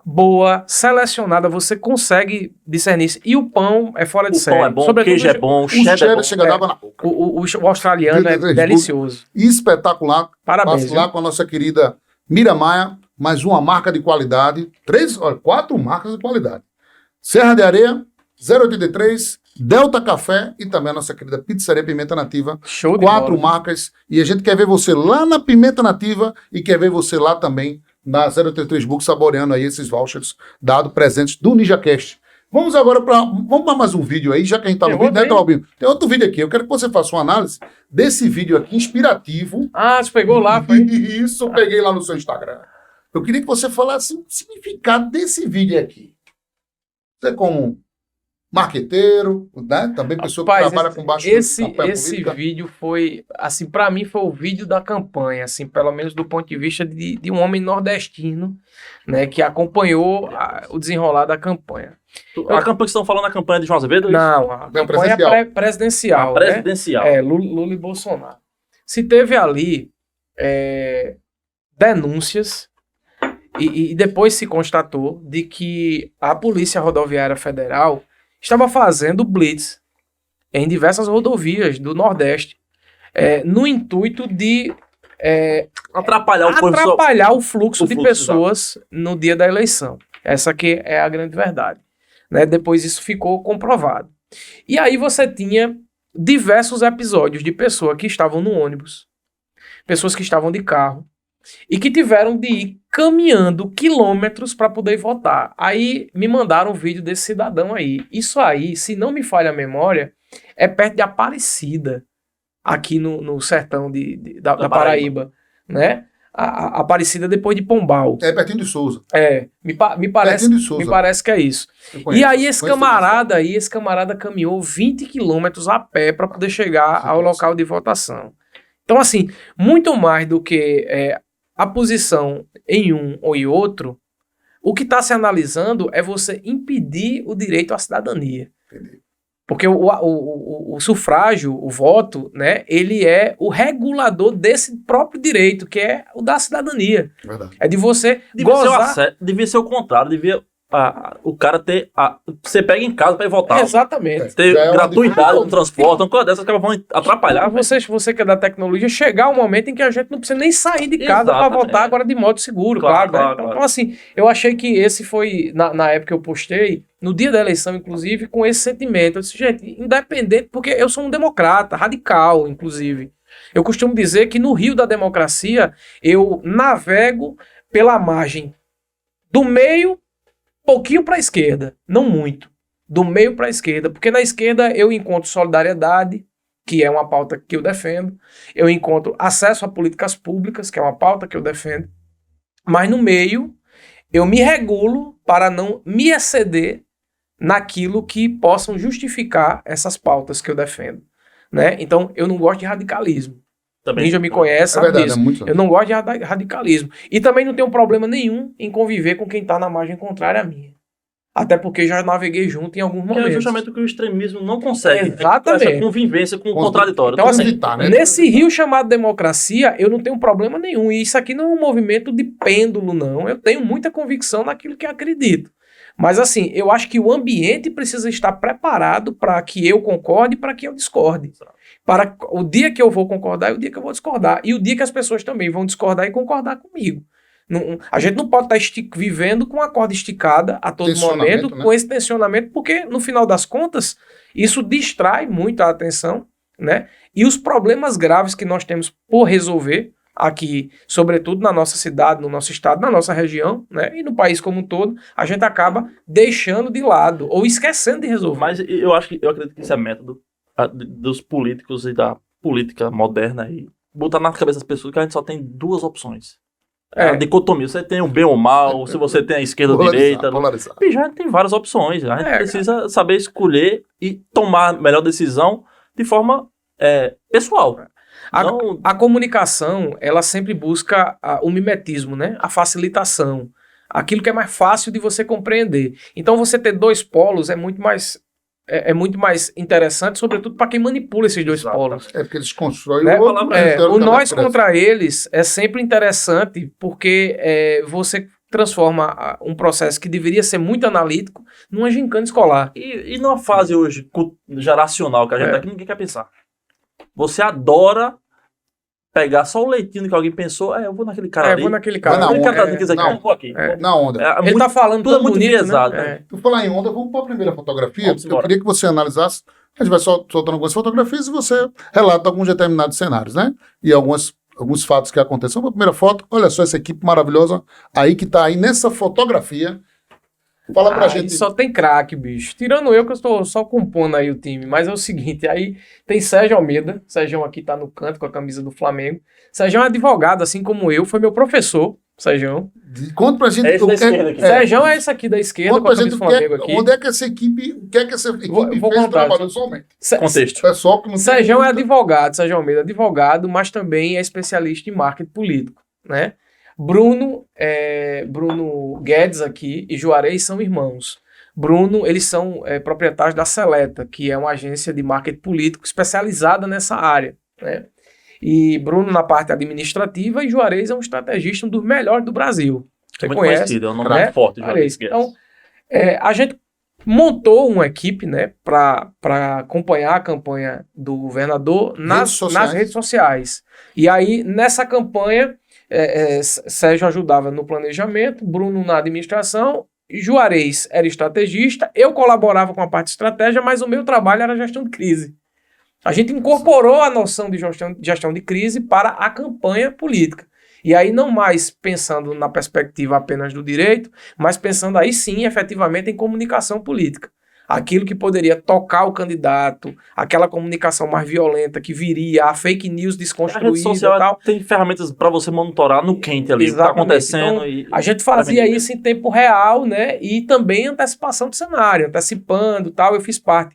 [SPEAKER 3] boa, selecionada, você consegue discernir isso. E o pão é fora de
[SPEAKER 2] O
[SPEAKER 3] série.
[SPEAKER 2] pão é bom, o
[SPEAKER 3] Sobretudo
[SPEAKER 2] queijo é bom, o
[SPEAKER 1] O
[SPEAKER 2] cheddar é
[SPEAKER 1] cheddar
[SPEAKER 2] bom.
[SPEAKER 1] chega d'água na boca.
[SPEAKER 3] o australiano é
[SPEAKER 1] 33
[SPEAKER 3] delicioso.
[SPEAKER 1] Espetacular.
[SPEAKER 3] Parabéns.
[SPEAKER 1] Passo lá
[SPEAKER 3] viu?
[SPEAKER 1] com a nossa querida Miramar, mais uma marca de qualidade. 4 marcas de qualidade. Serra de Areia, 083, Delta Café e também a nossa querida Pizzaria Pimenta Nativa.
[SPEAKER 3] Show de
[SPEAKER 1] 4
[SPEAKER 3] bola.
[SPEAKER 1] marcas. E a gente quer ver você lá na Pimenta Nativa e quer ver você lá também na 083 Book saboreando aí esses vouchers dados presentes do NinjaCast. Vamos agora vamos para mais um vídeo aí, já que a gente tá no
[SPEAKER 3] Tem
[SPEAKER 1] vídeo,
[SPEAKER 3] outro
[SPEAKER 1] né,
[SPEAKER 3] aí?
[SPEAKER 1] Claubinho? Tem outro vídeo aqui. Eu quero que você faça uma análise desse vídeo aqui inspirativo.
[SPEAKER 3] Ah, você pegou lá, foi?
[SPEAKER 1] Isso, eu peguei lá no seu Instagram. Eu queria que você falasse o significado desse vídeo aqui. Você como marqueteiro, né? Também pessoa que
[SPEAKER 3] Rapaz,
[SPEAKER 1] trabalha com baixo
[SPEAKER 3] esse
[SPEAKER 1] política.
[SPEAKER 3] vídeo foi, assim, para mim foi o vídeo da campanha, assim, pelo menos do ponto de vista de um homem nordestino, né, que acompanhou o desenrolar da campanha.
[SPEAKER 2] A campanha que vocês estão falando, a campanha de João Azevedo?
[SPEAKER 3] Não, a
[SPEAKER 1] Não,
[SPEAKER 3] campanha presidencial,
[SPEAKER 2] A presidencial.
[SPEAKER 3] né? Lula e Bolsonaro. Se teve ali denúncias e depois se constatou de que a Polícia Rodoviária Federal estava fazendo blitz em diversas rodovias do Nordeste, no intuito de atrapalhar o fluxo de pessoas no dia da eleição. Essa que é a grande verdade. Né? Depois isso ficou comprovado. E aí você tinha diversos episódios de pessoas que estavam no ônibus, pessoas que estavam de carro, e que tiveram de ir caminhando quilômetros para poder votar. Aí me mandaram um vídeo desse cidadão aí. Isso aí, se não me falha a memória, é perto de Aparecida, aqui no sertão da Paraíba, né? A Aparecida depois de Pombal.
[SPEAKER 1] É pertinho de Souza.
[SPEAKER 3] Me parece que é isso. E aí esse camarada caminhou 20 quilômetros a pé para poder chegar ao local de votação. Então, assim, muito mais do que a posição em um ou em outro, o que está se analisando é você impedir o direito à cidadania.
[SPEAKER 1] Entendi.
[SPEAKER 3] Porque o sufrágio, o voto, né, ele é o regulador desse próprio direito, que é o da cidadania.
[SPEAKER 1] Verdade.
[SPEAKER 3] É de você gozar...
[SPEAKER 2] Devia ser o contrário, o cara ter... Você pega em casa para ir votar.
[SPEAKER 3] Exatamente.
[SPEAKER 2] Ter gratuidade no transporte, uma coisa dessas que vão atrapalhar.
[SPEAKER 3] Você que é da tecnologia, chegar um momento em que a gente não precisa nem sair de casa para votar agora de modo seguro, claro. Então, assim, eu achei que esse foi, na época que eu postei, no dia da eleição, inclusive, com esse sentimento. Eu disse, gente, independente, porque eu sou um democrata, radical, inclusive. Eu costumo dizer que no rio da democracia, eu navego pela margem do meio, pouquinho para a esquerda, não muito. Do meio para a esquerda, porque na esquerda eu encontro solidariedade, que é uma pauta que eu defendo. Eu encontro acesso a políticas públicas, que é uma pauta que eu defendo. Mas no meio, eu me regulo para não me exceder naquilo que possam justificar essas pautas que eu defendo. Né? Então, eu não gosto de radicalismo. Quem já me conhece sabe disso. Eu não gosto de radicalismo. E também não tenho problema nenhum em conviver com quem está na margem contrária à minha. Até porque já naveguei junto em alguns momentos.
[SPEAKER 2] Que é justamente o que o extremismo não consegue.
[SPEAKER 3] Exatamente.
[SPEAKER 2] Essa convivência com o contraditório.
[SPEAKER 3] Então, assim, nesse rio chamado democracia, eu não tenho problema nenhum. E isso aqui não é um movimento de pêndulo, não. Eu tenho muita convicção naquilo que acredito. Mas, assim, eu acho que o ambiente precisa estar preparado para que eu concorde e para que eu discorde. Para o dia que eu vou concordar e o dia que eu vou discordar. E o dia que as pessoas também vão discordar e concordar comigo. A gente não pode estar vivendo com a corda esticada a todo momento, né? Com esse tensionamento, porque, no final das contas, isso distrai muito a atenção, né? E os problemas graves que nós temos por resolver aqui, sobretudo na nossa cidade, no nosso estado, na nossa região, né? E no país como um todo, a gente acaba deixando de lado ou esquecendo de resolver.
[SPEAKER 2] Mas eu acredito que isso é método dos políticos e da política moderna aí. Botar na cabeça das pessoas que a gente só tem duas opções. A dicotomia, você tem o bem ou o mal, se você tem a esquerda ou a direita. E já tem várias opções. A gente precisa saber escolher e tomar a melhor decisão de forma pessoal.
[SPEAKER 3] A comunicação, ela sempre busca o mimetismo, né? A facilitação. Aquilo que é mais fácil de você compreender. Então, você ter dois polos é muito mais interessante, sobretudo para quem manipula esses dois polos.
[SPEAKER 1] É porque eles constroem
[SPEAKER 3] o nós contra eles é sempre interessante porque você transforma um processo que deveria ser muito analítico numa gincana escolar.
[SPEAKER 2] E numa fase hoje geracional que a gente tá aqui, ninguém quer pensar. Você adora pegar só o leitinho que alguém pensou, eu vou naquele cara ali.
[SPEAKER 3] Vou naquele cara.
[SPEAKER 1] Não vou aqui. Na onda.
[SPEAKER 3] Ele tá falando
[SPEAKER 2] tudo muito
[SPEAKER 3] bonito,
[SPEAKER 2] enviesado.
[SPEAKER 3] Né?
[SPEAKER 1] Por falar em onda, vamos para a primeira fotografia. Eu queria que você analisasse, a gente vai soltando algumas fotografias e você relata alguns determinados cenários, né? E alguns fatos que aconteceram. A primeira foto, olha só essa equipe maravilhosa aí que tá aí nessa fotografia. Fala pra gente.
[SPEAKER 3] Só tem craque, bicho. Tirando eu, que eu estou só compondo aí o time. Mas é o seguinte, aí tem Sérgio Almeida. Sérgio aqui tá no canto com a camisa do Flamengo. Sérgio é um advogado, assim como eu. Foi meu professor Sérgio.
[SPEAKER 1] Conta pra gente
[SPEAKER 2] É esse
[SPEAKER 1] o
[SPEAKER 2] da
[SPEAKER 1] que
[SPEAKER 2] esquerda aqui.
[SPEAKER 3] Sérgio é esse aqui da esquerda,
[SPEAKER 1] Conta
[SPEAKER 3] com a
[SPEAKER 1] pra gente
[SPEAKER 3] camisa
[SPEAKER 1] o
[SPEAKER 3] do Flamengo aqui.
[SPEAKER 1] onde é que essa equipe, o que é que essa equipe
[SPEAKER 3] Vou
[SPEAKER 1] fez
[SPEAKER 3] contar,
[SPEAKER 1] trabalhando somente.
[SPEAKER 2] Contexto.
[SPEAKER 1] Pessoal que não
[SPEAKER 3] Sérgio é
[SPEAKER 1] muita-
[SPEAKER 3] advogado, Sérgio Almeida é advogado, mas também é especialista em marketing político, né? Bruno Guedes aqui e Juarez são irmãos. Bruno, eles são proprietários da Seleta, que é uma agência de marketing político especializada nessa área, né? E Bruno na parte administrativa e Juarez é um estrategista, um dos melhores do Brasil.
[SPEAKER 2] É
[SPEAKER 3] Você
[SPEAKER 2] muito
[SPEAKER 3] conhece,
[SPEAKER 2] conhecido, é um nome
[SPEAKER 3] né?
[SPEAKER 2] muito forte.
[SPEAKER 3] Juarez.
[SPEAKER 2] Juarez.
[SPEAKER 3] Então, a gente montou uma equipe, né, para acompanhar a campanha do governador nas redes sociais. E aí, nessa campanha, Sérgio ajudava no planejamento, Bruno na administração, Juarez era estrategista, eu colaborava com a parte de estratégia, mas o meu trabalho era gestão de crise. A gente incorporou a noção de gestão de crise para a campanha política. E aí não mais pensando na perspectiva apenas do direito, mas pensando aí sim, efetivamente, em comunicação política. Aquilo que poderia tocar o candidato, aquela comunicação mais violenta que viria, a fake news
[SPEAKER 2] A rede
[SPEAKER 3] desconstruída
[SPEAKER 2] social
[SPEAKER 3] e tal.
[SPEAKER 2] tem ferramentas para você monitorar no quente ali, o que tá
[SPEAKER 3] Exatamente.
[SPEAKER 2] acontecendo.
[SPEAKER 3] Então, a gente fazia isso em tempo real, né? E também antecipação do cenário, antecipando tal. Eu fiz parte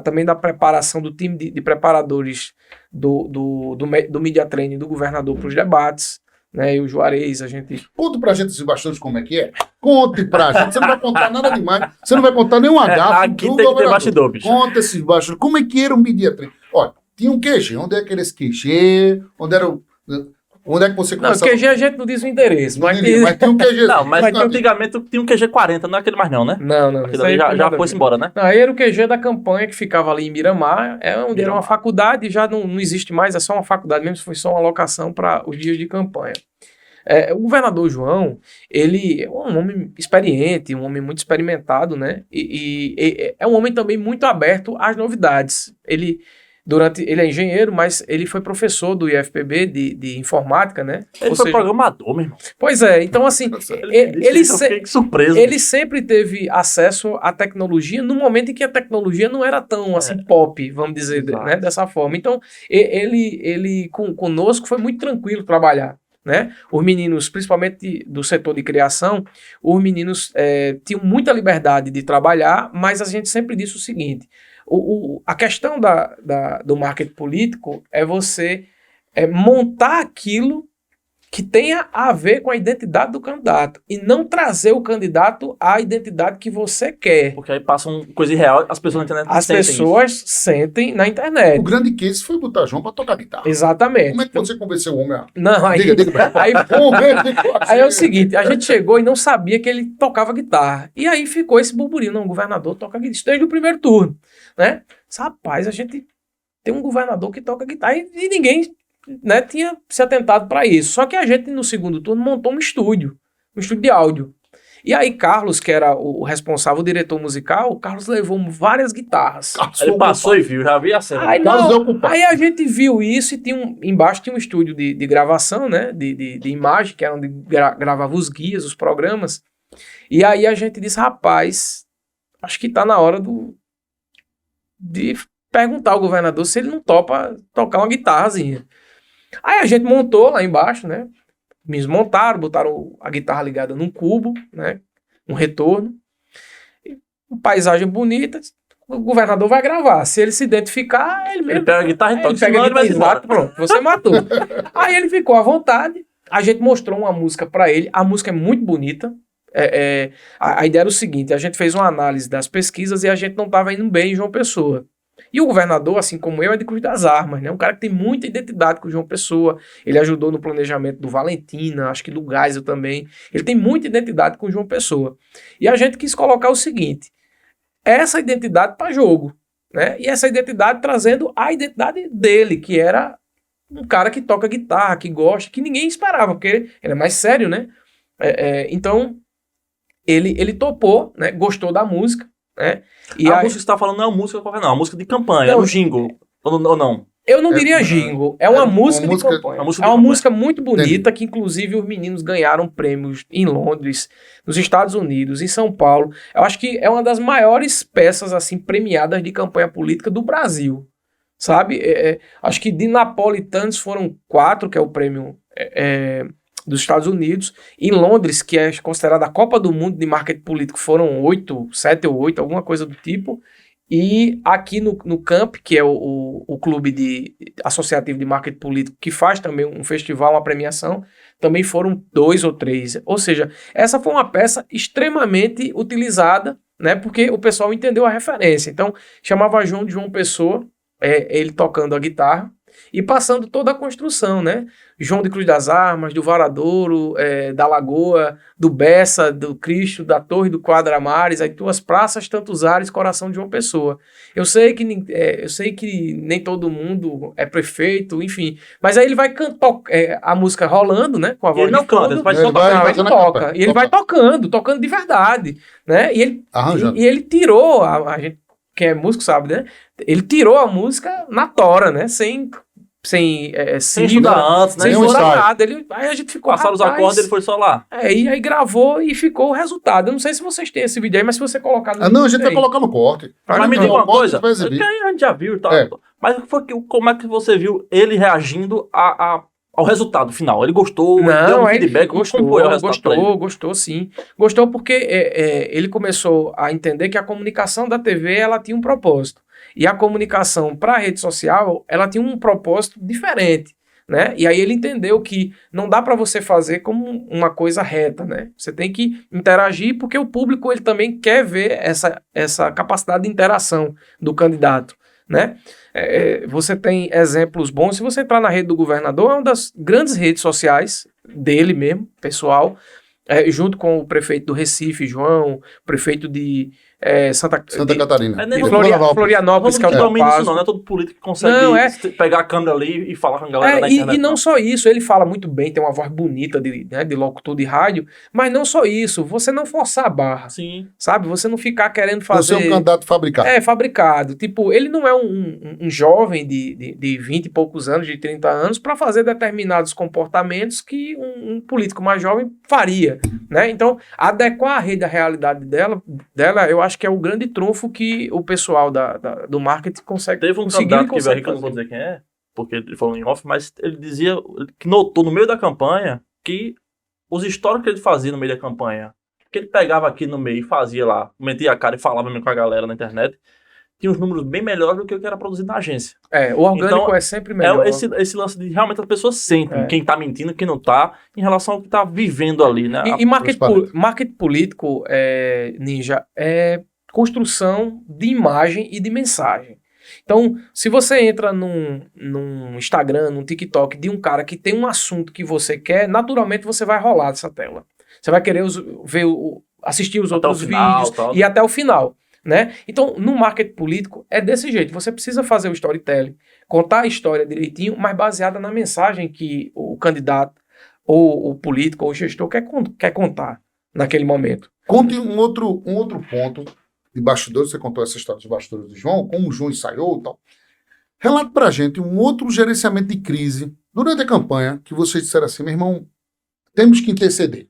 [SPEAKER 3] também da preparação do time de preparadores do Media Training do governador para os debates, né? E o Juarez, a gente...
[SPEAKER 1] Conta pra gente esses bastidores como é que é. Conte pra gente. Você não vai contar nada demais. Você não vai contar nenhum gafe
[SPEAKER 2] aqui
[SPEAKER 1] do
[SPEAKER 2] tem que ter
[SPEAKER 1] governador.
[SPEAKER 2] bastidores.
[SPEAKER 1] Conta esses bastidores. Como é que era o Media Training? Olha, tinha um QG. Onde é que era esse QG? Onde era o... Onde é que você
[SPEAKER 3] Não,
[SPEAKER 1] começava?
[SPEAKER 3] QG a gente não diz o endereço.
[SPEAKER 1] Mas tem um QG.
[SPEAKER 2] Não, mas
[SPEAKER 3] Mas
[SPEAKER 2] antigamente tinha um QG40, não é aquele mais não, né?
[SPEAKER 3] Não.
[SPEAKER 2] Aquele
[SPEAKER 3] Isso
[SPEAKER 2] ali
[SPEAKER 3] aí
[SPEAKER 2] já
[SPEAKER 3] tem nada a
[SPEAKER 2] foi-se
[SPEAKER 3] ver.
[SPEAKER 2] embora, né?
[SPEAKER 3] Não, aí era o QG da campanha que ficava ali em Miramar, onde era uma faculdade, já não existe mais, é só uma faculdade mesmo, foi só uma locação para os dias de campanha. O governador João, ele é um homem experiente, um homem muito experimentado, né? E é um homem também muito aberto às novidades. Ele é engenheiro, mas ele foi professor do IFPB de informática, né?
[SPEAKER 2] Ele foi programador, meu irmão.
[SPEAKER 3] Pois é, então assim,
[SPEAKER 2] Eu fiquei surpreso.
[SPEAKER 3] ele sempre teve acesso à tecnologia no momento em que a tecnologia não era tão assim pop, vamos dizer, né, dessa forma. Então, ele conosco foi muito tranquilo trabalhar, né? Os meninos, principalmente do setor de criação, os meninos tinham muita liberdade de trabalhar, mas a gente sempre disse o seguinte: a questão do marketing político é você montar aquilo que tenha a ver com a identidade do candidato e não trazer o candidato à identidade que você quer.
[SPEAKER 2] Porque aí passa uma coisa irreal, as pessoas na internet
[SPEAKER 3] As pessoas sentem na internet.
[SPEAKER 1] O grande case foi botar João pra tocar guitarra.
[SPEAKER 3] Exatamente.
[SPEAKER 1] Como é que você convenceu o homem?
[SPEAKER 3] Não, aí,
[SPEAKER 1] Diga.
[SPEAKER 3] Aí é o seguinte, a gente chegou e não sabia que ele tocava guitarra. E aí ficou esse burburinho, não, o governador toca guitarra desde o primeiro turno, né? Rapaz, a gente tem um governador que toca guitarra e ninguém, né, tinha se atentado para isso. Só que a gente, no segundo turno, montou um estúdio de áudio. E aí Carlos, que era o responsável, o diretor musical, o Carlos levou várias guitarras.
[SPEAKER 2] Ele passou e viu, já vi a cena.
[SPEAKER 3] Aí a gente viu isso e embaixo tinha um estúdio de gravação, né, de imagem, que era onde gravava os guias, os programas. E aí a gente disse, rapaz, acho que tá na hora de perguntar ao governador se ele não topa tocar uma guitarrazinha. Aí a gente montou lá embaixo, né? Me montaram, botaram a guitarra ligada num cubo, né? Um retorno. Uma paisagem bonita. O governador vai gravar. Se ele se identificar, ele mesmo.
[SPEAKER 2] Ele pega a guitarra e toca,
[SPEAKER 3] senão
[SPEAKER 2] ele vai embora.
[SPEAKER 3] Pronto, você matou. Aí ele ficou à vontade. A gente mostrou uma música para ele. A música é muito bonita. A ideia era o seguinte: a gente fez uma análise das pesquisas e a gente não estava indo bem em João Pessoa. E o governador, assim como eu, é de Cruz das Armas, né? Um cara que tem muita identidade com o João Pessoa. Ele ajudou no planejamento do Valentina, acho que do Geisel também. Ele tem muita identidade com o João Pessoa. E a gente quis colocar o seguinte: essa identidade para jogo, né? E essa identidade trazendo a identidade dele, que era um cara que toca guitarra, que gosta, que ninguém esperava, porque ele é mais sério, né? Então, ele topou, né? Gostou da música. E
[SPEAKER 2] a música que você está falando não é uma música qualquer, não. É uma música de campanha, é um jingle. Ou não?
[SPEAKER 3] Eu não diria jingle, é uma música de campanha. É uma música muito bonita, que inclusive os meninos ganharam prêmios em Londres, nos Estados Unidos, em São Paulo. Eu acho que é uma das maiores peças assim premiadas de campanha política do Brasil, sabe? Acho que de Napolitanos foram 4, que é o prêmio dos Estados Unidos. Em Londres, que é considerada a Copa do Mundo de marketing político, foram 7 ou 8, alguma coisa do tipo. E aqui no CAMP, que é o clube associativo de marketing político, que faz também um festival, uma premiação, também foram 2 ou 3. Ou seja, essa foi uma peça extremamente utilizada, né, porque o pessoal entendeu a referência. Então, chamava João de João Pessoa, ele tocando a guitarra, e passando toda a construção, né? João de Cruz das Armas, do Varadouro, da Lagoa, do Bessa, do Cristo, da Torre do Quadramares, aí tuas praças, tantos ares, coração de João Pessoa. Eu sei que nem todo mundo é prefeito, enfim, mas aí ele vai cantar a música rolando, né? Com a voz
[SPEAKER 2] ele não canta, ele vai
[SPEAKER 3] toca. E ele vai tocando de verdade, né? E ele tirou, a gente, quem é músico sabe, né? Ele tirou a música na tora, né? Sem
[SPEAKER 2] estudar antes, né?
[SPEAKER 3] Sem estudar nada. Aí a gente ficou...
[SPEAKER 2] Passaram os acordes, ele foi só lá.
[SPEAKER 3] E aí gravou e ficou o resultado. Eu não sei se vocês têm esse vídeo aí, mas se você colocar...
[SPEAKER 1] Não, a gente vai colocar no corte.
[SPEAKER 2] Mas me diga uma coisa, que a gente já viu e tal. Mas como é que você viu ele reagindo ao resultado final? Ele gostou? Ele deu um feedback? Como foi o resultado?
[SPEAKER 3] Gostou sim. Gostou porque ele começou a entender que a comunicação da TV ela tinha um propósito. E a comunicação para a rede social, ela tinha um propósito diferente, né? E aí ele entendeu que não dá para você fazer como uma coisa reta, né? Você tem que interagir porque o público ele também quer ver essa capacidade de interação do candidato, né? Você tem exemplos bons. Se você entrar na rede do governador, é uma das grandes redes sociais dele mesmo, pessoal, junto com o prefeito do Recife, João, prefeito de Santa
[SPEAKER 1] Catarina.
[SPEAKER 3] De Florianópolis, que é o
[SPEAKER 2] isso não é todo político que consegue pegar a câmera ali e falar com a galera na internet.
[SPEAKER 3] E não só isso, ele fala muito bem, tem uma voz bonita de locutor de rádio, mas não só isso, você não forçar a barra.
[SPEAKER 2] Sim.
[SPEAKER 3] Sabe? Você não ficar querendo fazer...
[SPEAKER 1] Você é um candidato fabricado.
[SPEAKER 3] Fabricado. Tipo, ele não é um jovem de 20 e poucos anos, de 30 anos, para fazer determinados comportamentos que um político mais jovem faria, né? Então, adequar a rede à realidade dela, eu acho que é o grande trunfo que o pessoal do marketing consegue.
[SPEAKER 2] Teve um candidato que veio aqui, eu não vou dizer quem é, porque ele falou em off, mas ele dizia que notou no meio da campanha que os stories que ele fazia no meio da campanha, que ele pegava aqui no meio e fazia lá, metia a cara e falava mesmo com a galera na internet, tinha uns números bem melhores do que o que era produzido na agência.
[SPEAKER 3] O orgânico então, é sempre melhor.
[SPEAKER 2] Esse lance de realmente as pessoas sentem quem tá mentindo, quem não tá, em relação ao que tá vivendo ali, né?
[SPEAKER 3] E marketing político, Ninja, é construção de imagem e de mensagem. Então, se você entra num Instagram, num TikTok de um cara que tem um assunto que você quer, naturalmente você vai rolar dessa tela. Você vai querer assistir os outros vídeos e até o final. Né? Então, no marketing político é desse jeito. Você precisa fazer o storytelling, contar a história direitinho, mas baseada na mensagem que o candidato, ou o político, ou o gestor quer contar naquele momento.
[SPEAKER 1] Conte um outro ponto de bastidores. Você contou essa história dos bastidores do João, como o João ensaiou e tal. Relate pra gente um outro gerenciamento de crise durante a campanha que vocês disseram assim, meu irmão, temos que interceder.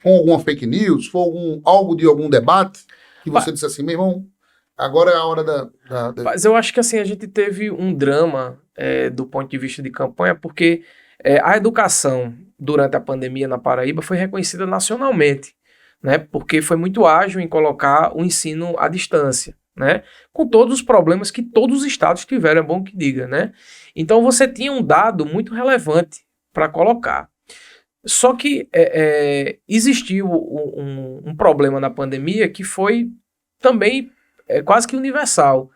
[SPEAKER 1] Com alguma fake news, foi algo de algum debate, que você disse assim, meu irmão, agora é a hora da...
[SPEAKER 3] Mas eu acho que assim, a gente teve um drama do ponto de vista de campanha, porque a educação durante a pandemia na Paraíba foi reconhecida nacionalmente, né? Porque foi muito ágil em colocar o ensino à distância, né? Com todos os problemas que todos os estados tiveram, é bom que diga, né? Então você tinha um dado muito relevante para colocar. Só que existiu um problema na pandemia que foi também quase que universal.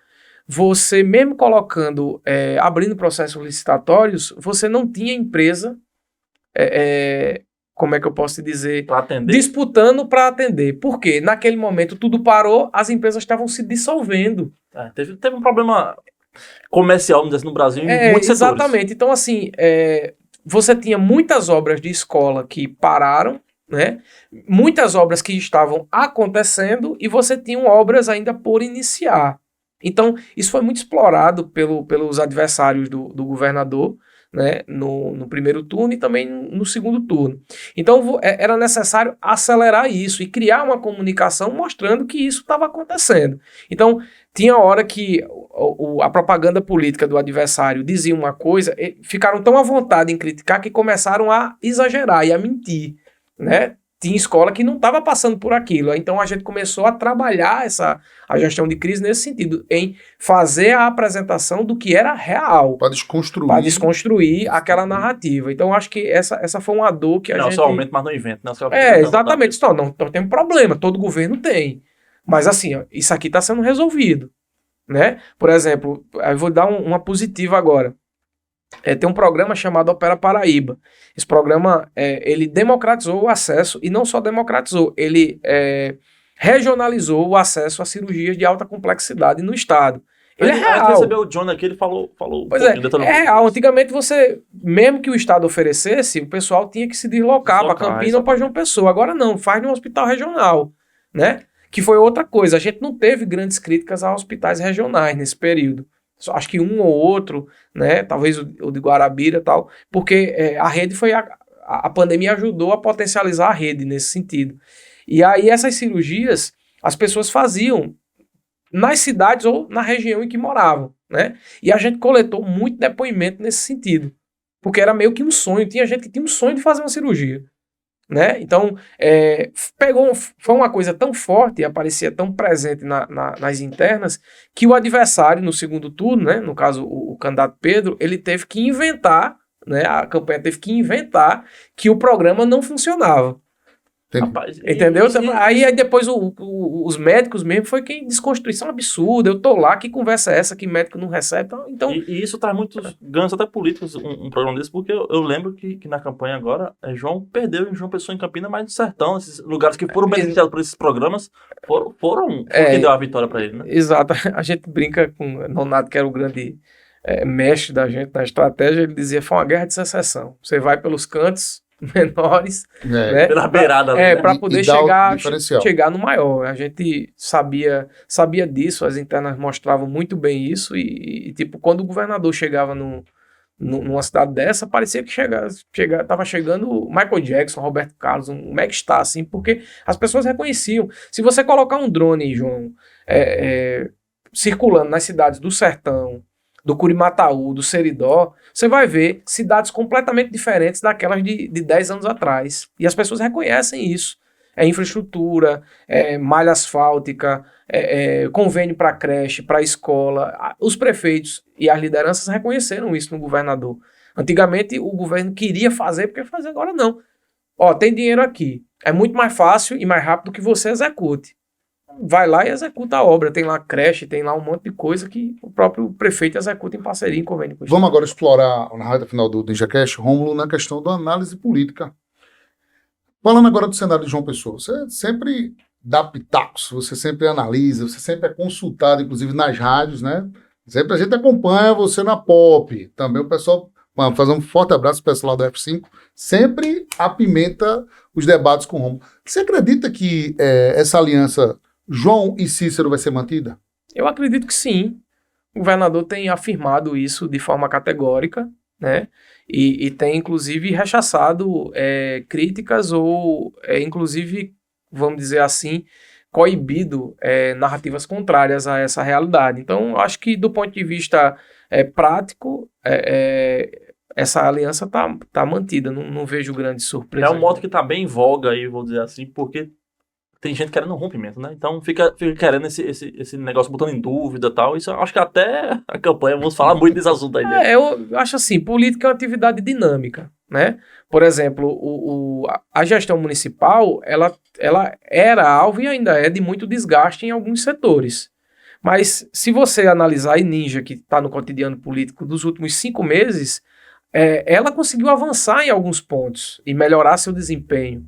[SPEAKER 3] Você mesmo colocando, abrindo processos licitatórios, você não tinha empresa, como é que eu posso dizer?
[SPEAKER 2] Para atender.
[SPEAKER 3] Disputando para atender. Por quê? Naquele momento tudo parou, as empresas estavam se dissolvendo.
[SPEAKER 2] Teve um problema comercial, vamos dizer assim, no Brasil, em muitos setores.
[SPEAKER 3] Exatamente. Então, assim... você tinha muitas obras de escola que pararam, né? Muitas obras que estavam acontecendo e você tinha obras ainda por iniciar. Então, isso foi muito explorado pelos adversários do governador, né, no primeiro turno e também no segundo turno. Então era necessário acelerar isso e criar uma comunicação mostrando que isso estava acontecendo. Então tinha hora que a propaganda política do adversário dizia uma coisa, ficaram tão à vontade em criticar que começaram a exagerar e a mentir, né? Tinha escola que não estava passando por aquilo. Então a gente começou a trabalhar a gestão de crise nesse sentido, em fazer a apresentação do que era real.
[SPEAKER 1] Para desconstruir
[SPEAKER 3] aquela narrativa. Então acho que essa foi uma dor que a gente...
[SPEAKER 2] Não, só aumento, mas não invento.
[SPEAKER 3] Exatamente. Não tem problema, todo governo tem. Mas assim, ó, isso aqui está sendo resolvido, né? Por exemplo, eu vou dar uma positiva agora. Tem um programa chamado Opera Paraíba. Esse programa, ele democratizou o acesso, e não só democratizou, ele regionalizou o acesso a cirurgias de alta complexidade no estado. Ele é real. A gente
[SPEAKER 2] recebeu o John aqui, ele falou
[SPEAKER 3] pois é real. Antigamente mesmo que o estado oferecesse, o pessoal tinha que se deslocar para Campinas ou para João Pessoa. Agora não, faz no hospital regional, né? Que foi outra coisa. A gente não teve grandes críticas a hospitais regionais nesse período. Acho que um ou outro, né? Talvez o de Guarabira e tal, porque a rede foi... A pandemia ajudou a potencializar a rede nesse sentido. E aí essas cirurgias, as pessoas faziam nas cidades ou na região em que moravam, né? E a gente coletou muito depoimento nesse sentido, porque era meio que um sonho. Tinha gente que tinha um sonho de fazer uma cirurgia, né? Então, foi uma coisa tão forte, aparecia tão presente nas internas, que o adversário no segundo turno, né, no caso o candidato Pedro, ele teve que inventar, né, a campanha teve que inventar que o programa não funcionava.
[SPEAKER 2] Rapaz,
[SPEAKER 3] entendeu? Aí depois os médicos mesmo foi quem desconstruiu. Isso é um absurdo, eu tô lá, que conversa é essa, que médico não recebe? Então...
[SPEAKER 2] E isso traz muitos ganhos até políticos, um programa desse, porque eu lembro que na campanha agora, João perdeu em João Pessoa, em Campinas, mas no sertão, esses lugares que foram beneficiados por esses programas, foram quem deu a vitória para ele, né?
[SPEAKER 3] Exato, a gente brinca com o Nonato, que era o grande mestre da gente na estratégia, ele dizia, foi uma guerra de secessão. Você vai pelos cantos menores, né,
[SPEAKER 2] pela beirada,
[SPEAKER 3] para poder chegar no maior. A gente sabia disso, as internas mostravam muito bem isso, e tipo, quando o governador chegava numa cidade dessa, parecia que estava chegando Michael Jackson, Roberto Carlos, um megastar, assim, porque as pessoas reconheciam. Se você colocar um drone, João, circulando nas cidades do Sertão, do Curimataú, do Seridó, você vai ver cidades completamente diferentes daquelas de 10 anos atrás. E as pessoas reconhecem isso. Infraestrutura, malha asfáltica, convênio para creche, para escola. Os prefeitos e as lideranças reconheceram isso no governador. Antigamente o governo queria fazer, porque fazer agora não. Tem dinheiro aqui. É muito mais fácil e mais rápido que você execute. Vai lá e executa a obra. Tem lá creche, tem lá um monte de coisa que o próprio prefeito executa em parceria, em convênio com o Estado.
[SPEAKER 1] Vamos agora explorar, na reta final do NinjaCast, Rômulo, na questão da análise política. Falando agora do cenário de João Pessoa, você sempre dá pitacos, você sempre analisa, você sempre é consultado, inclusive nas rádios, né? Sempre a gente acompanha você na Pop. Também o pessoal, fazer um forte abraço pro pessoal do F5, sempre apimenta os debates com o Rômulo. Você acredita que essa aliança João e Cícero vai ser mantida?
[SPEAKER 3] Eu acredito que sim. O governador tem afirmado isso de forma categórica, né? E tem, inclusive, rechaçado críticas ou, inclusive, vamos dizer assim, coibido narrativas contrárias a essa realidade. Então, acho que, do ponto de vista prático, essa aliança tá mantida. Não vejo grande surpresa.
[SPEAKER 2] É um modo que tá bem em voga aí, vou dizer assim, porque tem gente querendo um rompimento, né? Então fica querendo esse negócio, botando em dúvida e tal. Isso eu acho que até a campanha, vamos falar muito desse assunto aí.
[SPEAKER 3] Eu acho assim, política é uma atividade dinâmica, né? Por exemplo, a gestão municipal, ela era alvo e ainda é de muito desgaste em alguns setores. Mas se você analisar a Ninja, que está no cotidiano político dos últimos 5 meses, ela conseguiu avançar em alguns pontos e melhorar seu desempenho.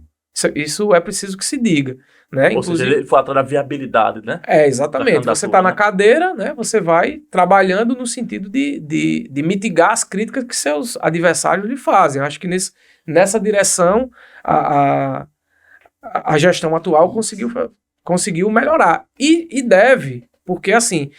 [SPEAKER 3] Isso é preciso que se diga, né?
[SPEAKER 2] Ou seja, ele foi atrás da viabilidade, né?
[SPEAKER 3] Exatamente. Você está na cadeira, né? Você vai trabalhando no sentido de mitigar as críticas que seus adversários lhe fazem. Eu acho que nessa direção a gestão atual conseguiu melhorar. E deve Porque, assim,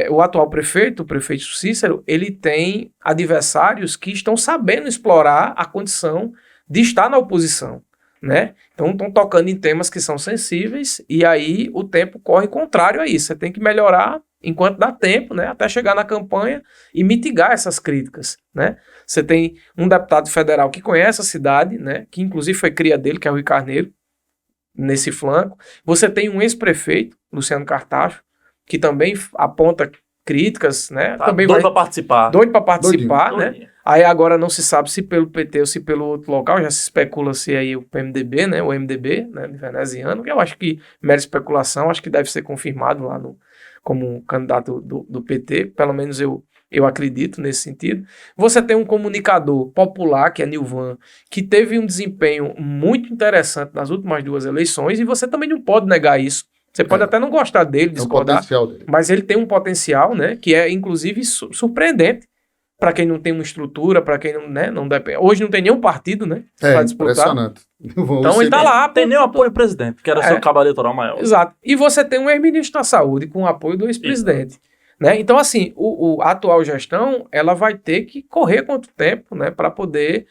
[SPEAKER 3] o atual prefeito, o prefeito Cícero, ele tem adversários que estão sabendo explorar a condição de estar na oposição, né? Então, estão tocando em temas que são sensíveis e aí o tempo corre contrário a isso. Você tem que melhorar enquanto dá tempo, né? Até chegar na campanha e mitigar essas críticas, né? Você tem um deputado federal que conhece a cidade, né? Que inclusive foi cria dele, que é o Rui Carneiro, nesse flanco. Você tem um ex-prefeito, Luciano Cartacho, que também aponta críticas, né?
[SPEAKER 2] Tá
[SPEAKER 3] também
[SPEAKER 2] doido pra participar.
[SPEAKER 3] Doido para participar,
[SPEAKER 2] Doidinho.
[SPEAKER 3] né? Aí agora não se sabe se pelo PT ou se pelo outro local, já se especula se aí o PMDB, né? O MDB, né? De veneziano, que eu acho que mera especulação, acho que deve ser confirmado lá como candidato do PT, pelo menos eu acredito nesse sentido. Você tem um comunicador popular, que é Nilvan, que teve um desempenho muito interessante nas últimas 2 eleições, e você também não pode negar isso. Você pode até não gostar dele, discordar,
[SPEAKER 1] potencial dele.
[SPEAKER 3] mas ele tem um potencial, né, que é, inclusive, surpreendente para quem não tem uma estrutura, para quem não, né, não depende. Hoje não tem nenhum partido, né, para disputar.
[SPEAKER 1] Impressionante.
[SPEAKER 3] Então ele tá lá.
[SPEAKER 2] Tem nem o apoio do presidente, que era seu cabo eleitoral maior.
[SPEAKER 3] Exato. E você tem um ex-ministro da Saúde com o apoio do ex-presidente. Né? Então, assim, a atual gestão, ela vai ter que correr quanto tempo, né, para poder,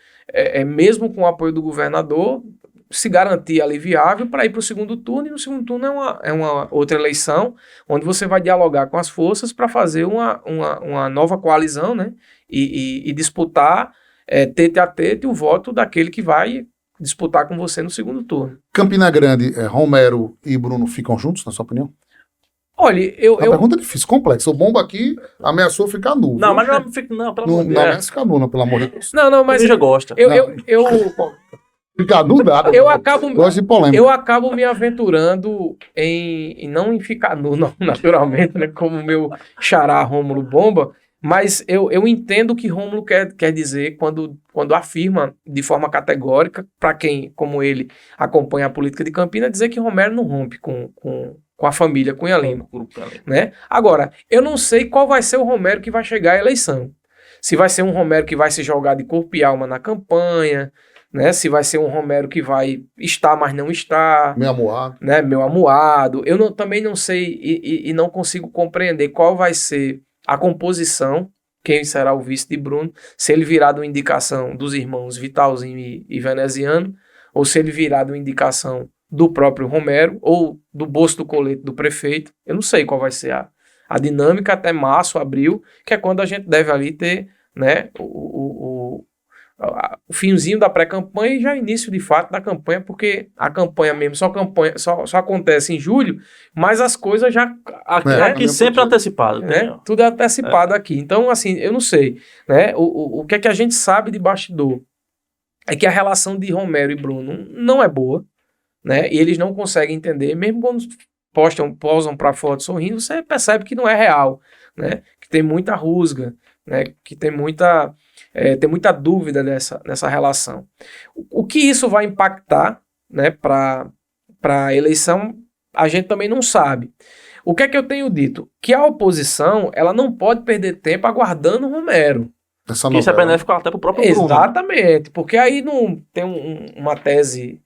[SPEAKER 3] mesmo com o apoio do governador, se garantir ali viável para ir para o segundo turno, e no segundo turno é uma outra eleição, onde você vai dialogar com as forças para fazer uma nova coalizão, né, e disputar tete a tete o voto daquele que vai disputar com você no segundo turno.
[SPEAKER 1] Campina Grande, Romero e Bruno ficam juntos, na sua opinião?
[SPEAKER 3] Olha,
[SPEAKER 1] A pergunta é difícil, complexa. O Bomba aqui ameaçou ficar nu.
[SPEAKER 2] Não, mas não fica. Não, pelo amor de
[SPEAKER 1] Não
[SPEAKER 2] Deus.
[SPEAKER 1] ameaça ficar nu, não, pelo amor de Deus.
[SPEAKER 3] Não, mas
[SPEAKER 2] Já gosta.
[SPEAKER 1] Ficar nu nada. Gosto de polêmica.
[SPEAKER 3] Eu acabo me aventurando não em ficar nu, não, naturalmente, né, como o meu xará Rômulo Bomba, mas eu entendo o que Rômulo quer dizer quando afirma de forma categórica, para quem, como ele, acompanha a política de Campina, dizer que Romero não rompe com a família Cunha Lima, né? Agora, eu não sei qual vai ser o Romero que vai chegar à eleição. Se vai ser um Romero que vai se jogar de corpo e alma na campanha, né? Se vai ser um Romero que vai estar, mas não estar.
[SPEAKER 1] Meio amuado.
[SPEAKER 3] Né? Meio amuado. Eu também não sei e não consigo compreender qual vai ser a composição, quem será o vice de Bruno, se ele virar de uma indicação dos irmãos Vitalzinho e Veneziano, ou se ele virar de uma indicação do próprio Romero, ou do bolso do colete do prefeito. Eu não sei qual vai ser a dinâmica até março, abril, que é quando a gente deve ali ter, né, o finzinho da pré-campanha e já início de fato da campanha, porque a campanha mesmo só acontece em julho, mas as coisas já...
[SPEAKER 2] Aqui sempre é antecipado.
[SPEAKER 3] Né? Tudo é antecipado aqui. Então, assim, eu não sei. Né? O que é que a gente sabe de bastidor é que a relação de Romero e Bruno não é boa, né? E eles não conseguem entender, mesmo quando posam para foto sorrindo, você percebe que não é real, né? Que tem muita rusga, né? Que tem muita dúvida nessa relação. O que isso vai impactar, né, para a eleição, a gente também não sabe. O que é que eu tenho dito? Que a oposição, ela não pode perder tempo aguardando o Romero.
[SPEAKER 2] Isso é benéfico até para o próprio Bruno.
[SPEAKER 3] Exatamente, porque aí não tem uma tese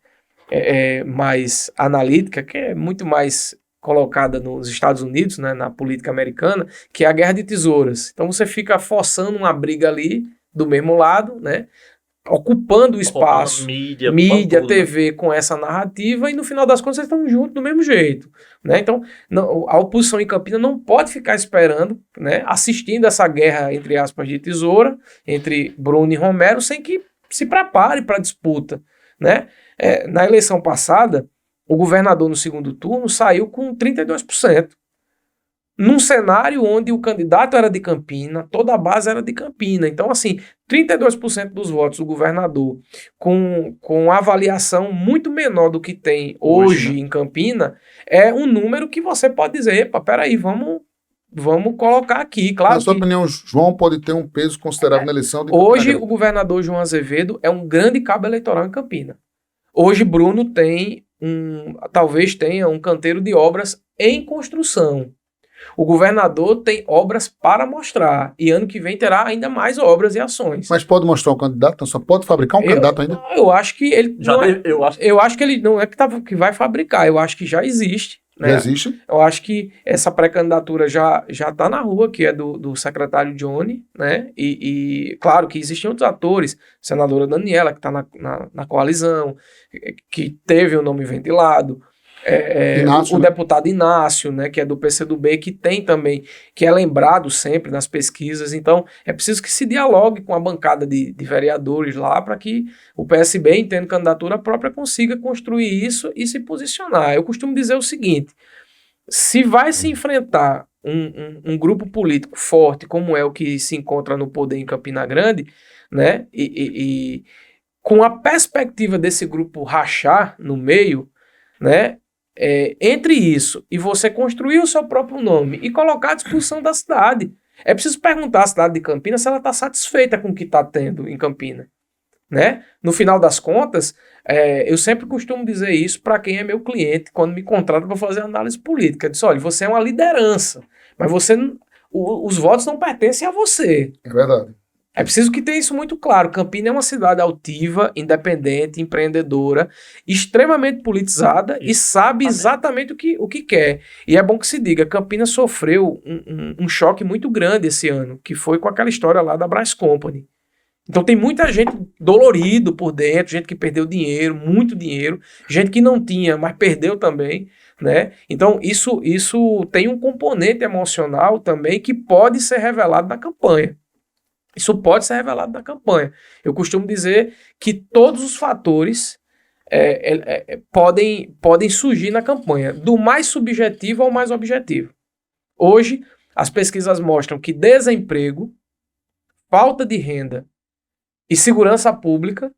[SPEAKER 3] mais analítica, que é muito mais colocada nos Estados Unidos, né, na política americana, que é a guerra de tesouras. Então você fica forçando uma briga ali do mesmo lado, né, ocupando o espaço, mídia, TV, com essa narrativa, e no final das contas vocês estão juntos do mesmo jeito, né? Então a oposição em Campina não pode ficar esperando, né, assistindo essa guerra, entre aspas, de tesoura entre Bruno e Romero, sem que se prepare para a disputa, né? Na eleição passada, o governador no segundo turno saiu com 32%. Num cenário onde o candidato era de Campina, toda a base era de Campina. Então, assim, 32% dos votos do governador, com avaliação muito menor do que tem hoje, né, em Campina, é um número que você pode dizer, epa, peraí, vamos colocar aqui. Claro.
[SPEAKER 1] Na sua opinião, João pode ter um peso considerável na eleição de
[SPEAKER 3] hoje, o governador João Azevedo é um grande cabo eleitoral em Campina. Hoje, Bruno talvez tenha um canteiro de obras em construção. O governador tem obras para mostrar, e ano que vem terá ainda mais obras e ações.
[SPEAKER 1] Mas pode mostrar um candidato? Então só pode fabricar um candidato ainda?
[SPEAKER 3] Eu acho que ele eu acho que ele não é que vai fabricar, eu acho que já existe né?
[SPEAKER 1] Já existe?
[SPEAKER 3] Eu acho que essa pré-candidatura já está na rua, que é do secretário Johnny, né? E claro que existem outros atores, senadora Daniela, que está na coalizão, que teve o nome ventilado,
[SPEAKER 1] Inácio,
[SPEAKER 3] o
[SPEAKER 1] né?
[SPEAKER 3] deputado Inácio, né, que é do PCdoB, que tem também, que é lembrado sempre nas pesquisas. Então, é preciso que se dialogue com a bancada de vereadores lá para que o PSB, entendo candidatura própria, consiga construir isso e se posicionar. Eu costumo dizer o seguinte: se vai se enfrentar um grupo político forte, como é o que se encontra no poder em Campina Grande, né, e com a perspectiva desse grupo rachar no meio, né, entre isso e você construir o seu próprio nome e colocar à disposição da cidade. É preciso perguntar à cidade de Campinas se ela está satisfeita com o que está tendo em Campinas, né? No final das contas, eu sempre costumo dizer isso para quem é meu cliente quando me contrata para fazer análise política. Eu disse, olha, você é uma liderança, mas os votos não pertencem a você.
[SPEAKER 1] É verdade.
[SPEAKER 3] É preciso que tenha isso muito claro. Campinas é uma cidade altiva, independente, empreendedora, extremamente politizada e sabe exatamente o que quer. E é bom que se diga, Campinas sofreu um choque muito grande esse ano, que foi com aquela história lá da Brás Company. Então tem muita gente dolorido por dentro, gente que perdeu dinheiro, muito dinheiro, gente que não tinha, mas perdeu também, né? Então isso tem um componente emocional também que pode ser revelado na campanha. Isso pode ser revelado na campanha. Eu costumo dizer que todos os fatores podem surgir na campanha, do mais subjetivo ao mais objetivo. Hoje, as pesquisas mostram que desemprego, falta de renda e segurança pública,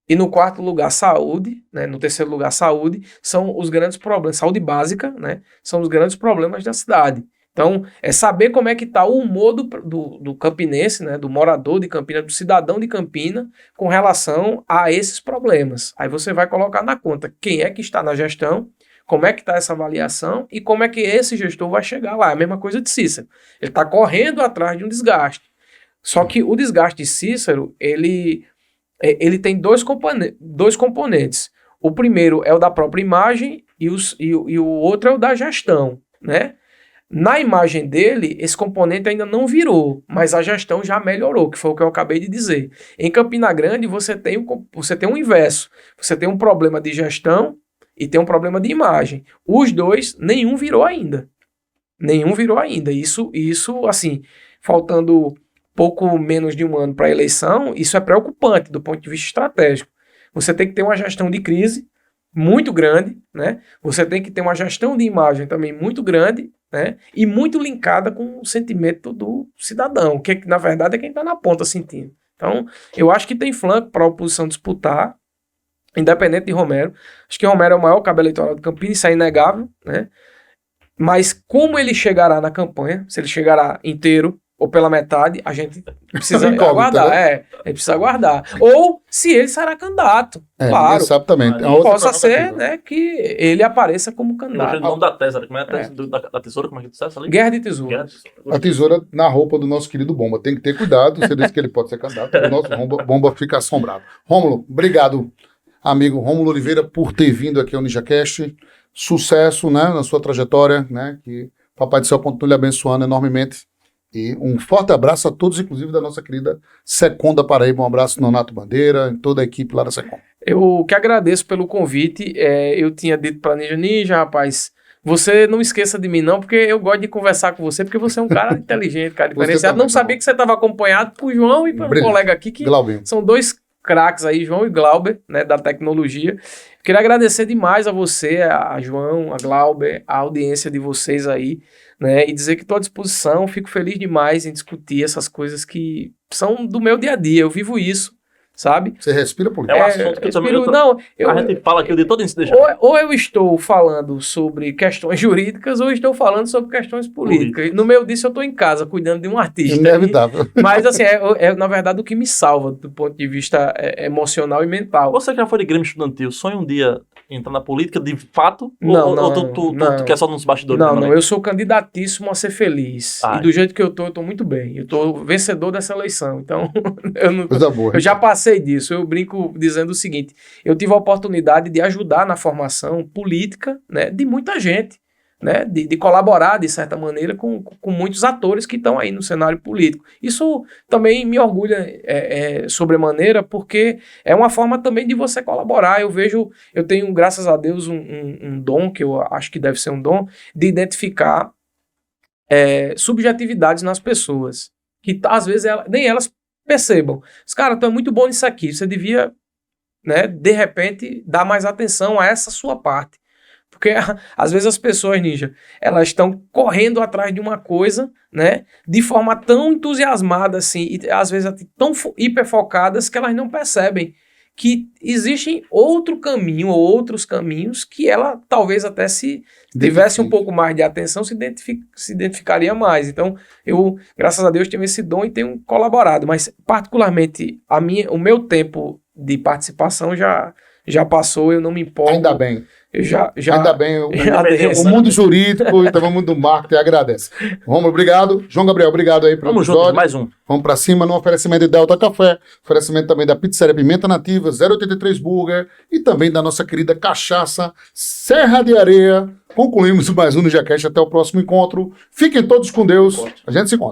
[SPEAKER 3] e no quarto lugar, saúde, né, no terceiro lugar, saúde, são os grandes problemas, saúde básica, né, são os grandes problemas da cidade. Então, é saber como é que está o humor do campinense, né, do morador de Campina, do cidadão de Campina, com relação a esses problemas. Aí você vai colocar na conta quem é que está na gestão, como é que está essa avaliação e como é que esse gestor vai chegar lá. É a mesma coisa de Cícero. Ele está correndo atrás de um desgaste. Só que o desgaste de Cícero, ele tem dois componentes. O primeiro é o da própria imagem e o outro é o da gestão, né? Na imagem dele, esse componente ainda não virou, mas a gestão já melhorou, que foi o que eu acabei de dizer. Em Campina Grande, você tem um inverso. Você tem um problema de gestão e tem um problema de imagem. Os dois, nenhum virou ainda. Nenhum virou ainda. Isso assim, faltando pouco menos de um ano para a eleição, isso é preocupante do ponto de vista estratégico. Você tem que ter uma gestão de crise muito grande, né? Você tem que ter uma gestão de imagem também muito grande, né? E muito linkada com o sentimento do cidadão, que na verdade é quem está na ponta sentindo. Então, eu acho que tem flanco para a oposição disputar, independente de Romero. Acho que Romero é o maior cabo eleitoral de Campinas, isso é inegável, né? Mas como ele chegará na campanha, se ele chegará inteiro ou pela metade, a gente precisa aguardar.
[SPEAKER 1] Né?
[SPEAKER 3] A gente precisa aguardar. Ou se ele será candidato. Claro.
[SPEAKER 1] Exatamente.
[SPEAKER 3] Possa ser, né, que ele apareça como candidato.
[SPEAKER 2] O nome da tese, como é a tese da tesoura? Como é que dissesse ali?
[SPEAKER 3] Guerra de Tesoura.
[SPEAKER 1] A tesoura na roupa do nosso querido Bomba. Tem que ter cuidado. Você disse que ele pode ser candidato. O nosso Bomba fica assombrado. Rômulo, obrigado, amigo Rômulo Oliveira, por ter vindo aqui ao NinjaCast. Sucesso, né, na sua trajetória, né, que Papai do Céu continue lhe abençoando enormemente. E um forte abraço a todos, inclusive da nossa querida Secom da Paraíba. Um abraço no Nonato Bandeira e toda a equipe lá da Secom.
[SPEAKER 3] Eu que agradeço pelo convite. Eu tinha dito para Ninja, rapaz, você não esqueça de mim não, porque eu gosto de conversar com você, porque você é um cara inteligente, cara diferenciado. Não sabia que você estava acompanhado por João e por um colega aqui, que são dois craques aí, João e Glauber, né, da tecnologia. Queria agradecer demais a você, a João, a Glauber, a audiência de vocês aí, né, e dizer que estou à disposição, fico feliz demais em discutir essas coisas que são do meu dia a dia, eu vivo isso, sabe?
[SPEAKER 1] Você respira política.
[SPEAKER 2] É um assunto que a gente fala aqui o dia todo em se deixar.
[SPEAKER 3] Ou eu estou falando sobre questões jurídicas ou estou falando sobre questões políticas. No meio disso eu estou em casa cuidando de um artista.
[SPEAKER 1] Inevitável.
[SPEAKER 3] Mas assim, na verdade o que me salva do ponto de vista emocional e mental.
[SPEAKER 2] Você que já foi de Grêmio Estudantil, sonha um dia entrar na política de fato?
[SPEAKER 3] Não,
[SPEAKER 2] ou
[SPEAKER 3] não,
[SPEAKER 2] tu
[SPEAKER 3] não.
[SPEAKER 2] quer só nos bastidores?
[SPEAKER 3] Não,
[SPEAKER 2] mesmo,
[SPEAKER 3] não,
[SPEAKER 2] né?
[SPEAKER 3] eu sou candidatíssimo a ser feliz.
[SPEAKER 2] Ai.
[SPEAKER 3] E do jeito que eu tô muito bem. Eu tô vencedor dessa eleição. Então,
[SPEAKER 1] Coisa boa.
[SPEAKER 3] eu já passei disso. Eu brinco dizendo o seguinte: eu tive a oportunidade de ajudar na formação política, né, de muita gente, né, de colaborar, de certa maneira, com muitos atores que estão aí no cenário político. Isso também me orgulha sobremaneira, porque é uma forma também de você colaborar. Eu tenho, graças a Deus, um dom, que eu acho que deve ser um dom, de identificar subjetividades nas pessoas, que às vezes nem elas percebam. Cara, tu é muito bom nisso aqui, você devia, né, de repente, dar mais atenção a essa sua parte. Porque às vezes as pessoas, Ninja, elas estão correndo atrás de uma coisa, né, de forma tão entusiasmada assim, e às vezes tão hiperfocadas que elas não percebem que existem outro caminho ou outros caminhos que ela talvez até se tivesse um pouco mais de atenção se identificaria mais. Então, eu, graças a Deus, tenho esse dom e tenho colaborado, mas particularmente o meu tempo de participação já passou, eu não me importo.
[SPEAKER 1] Ainda bem.
[SPEAKER 3] Ainda
[SPEAKER 1] bem,
[SPEAKER 3] o
[SPEAKER 1] mundo jurídico e também o mundo do marketing agradece. Romulo, obrigado. João Gabriel, obrigado aí pelo
[SPEAKER 2] Vamos
[SPEAKER 1] episódio.
[SPEAKER 2] juntos, mais um.
[SPEAKER 1] Vamos pra cima no oferecimento de Delta Café, oferecimento também da Pizzaria Pimenta Nativa, 083 Burger e também da nossa querida cachaça Serra de Areia. Concluímos mais um no Jacast. Até o próximo encontro. Fiquem todos com Deus. A gente se encontra.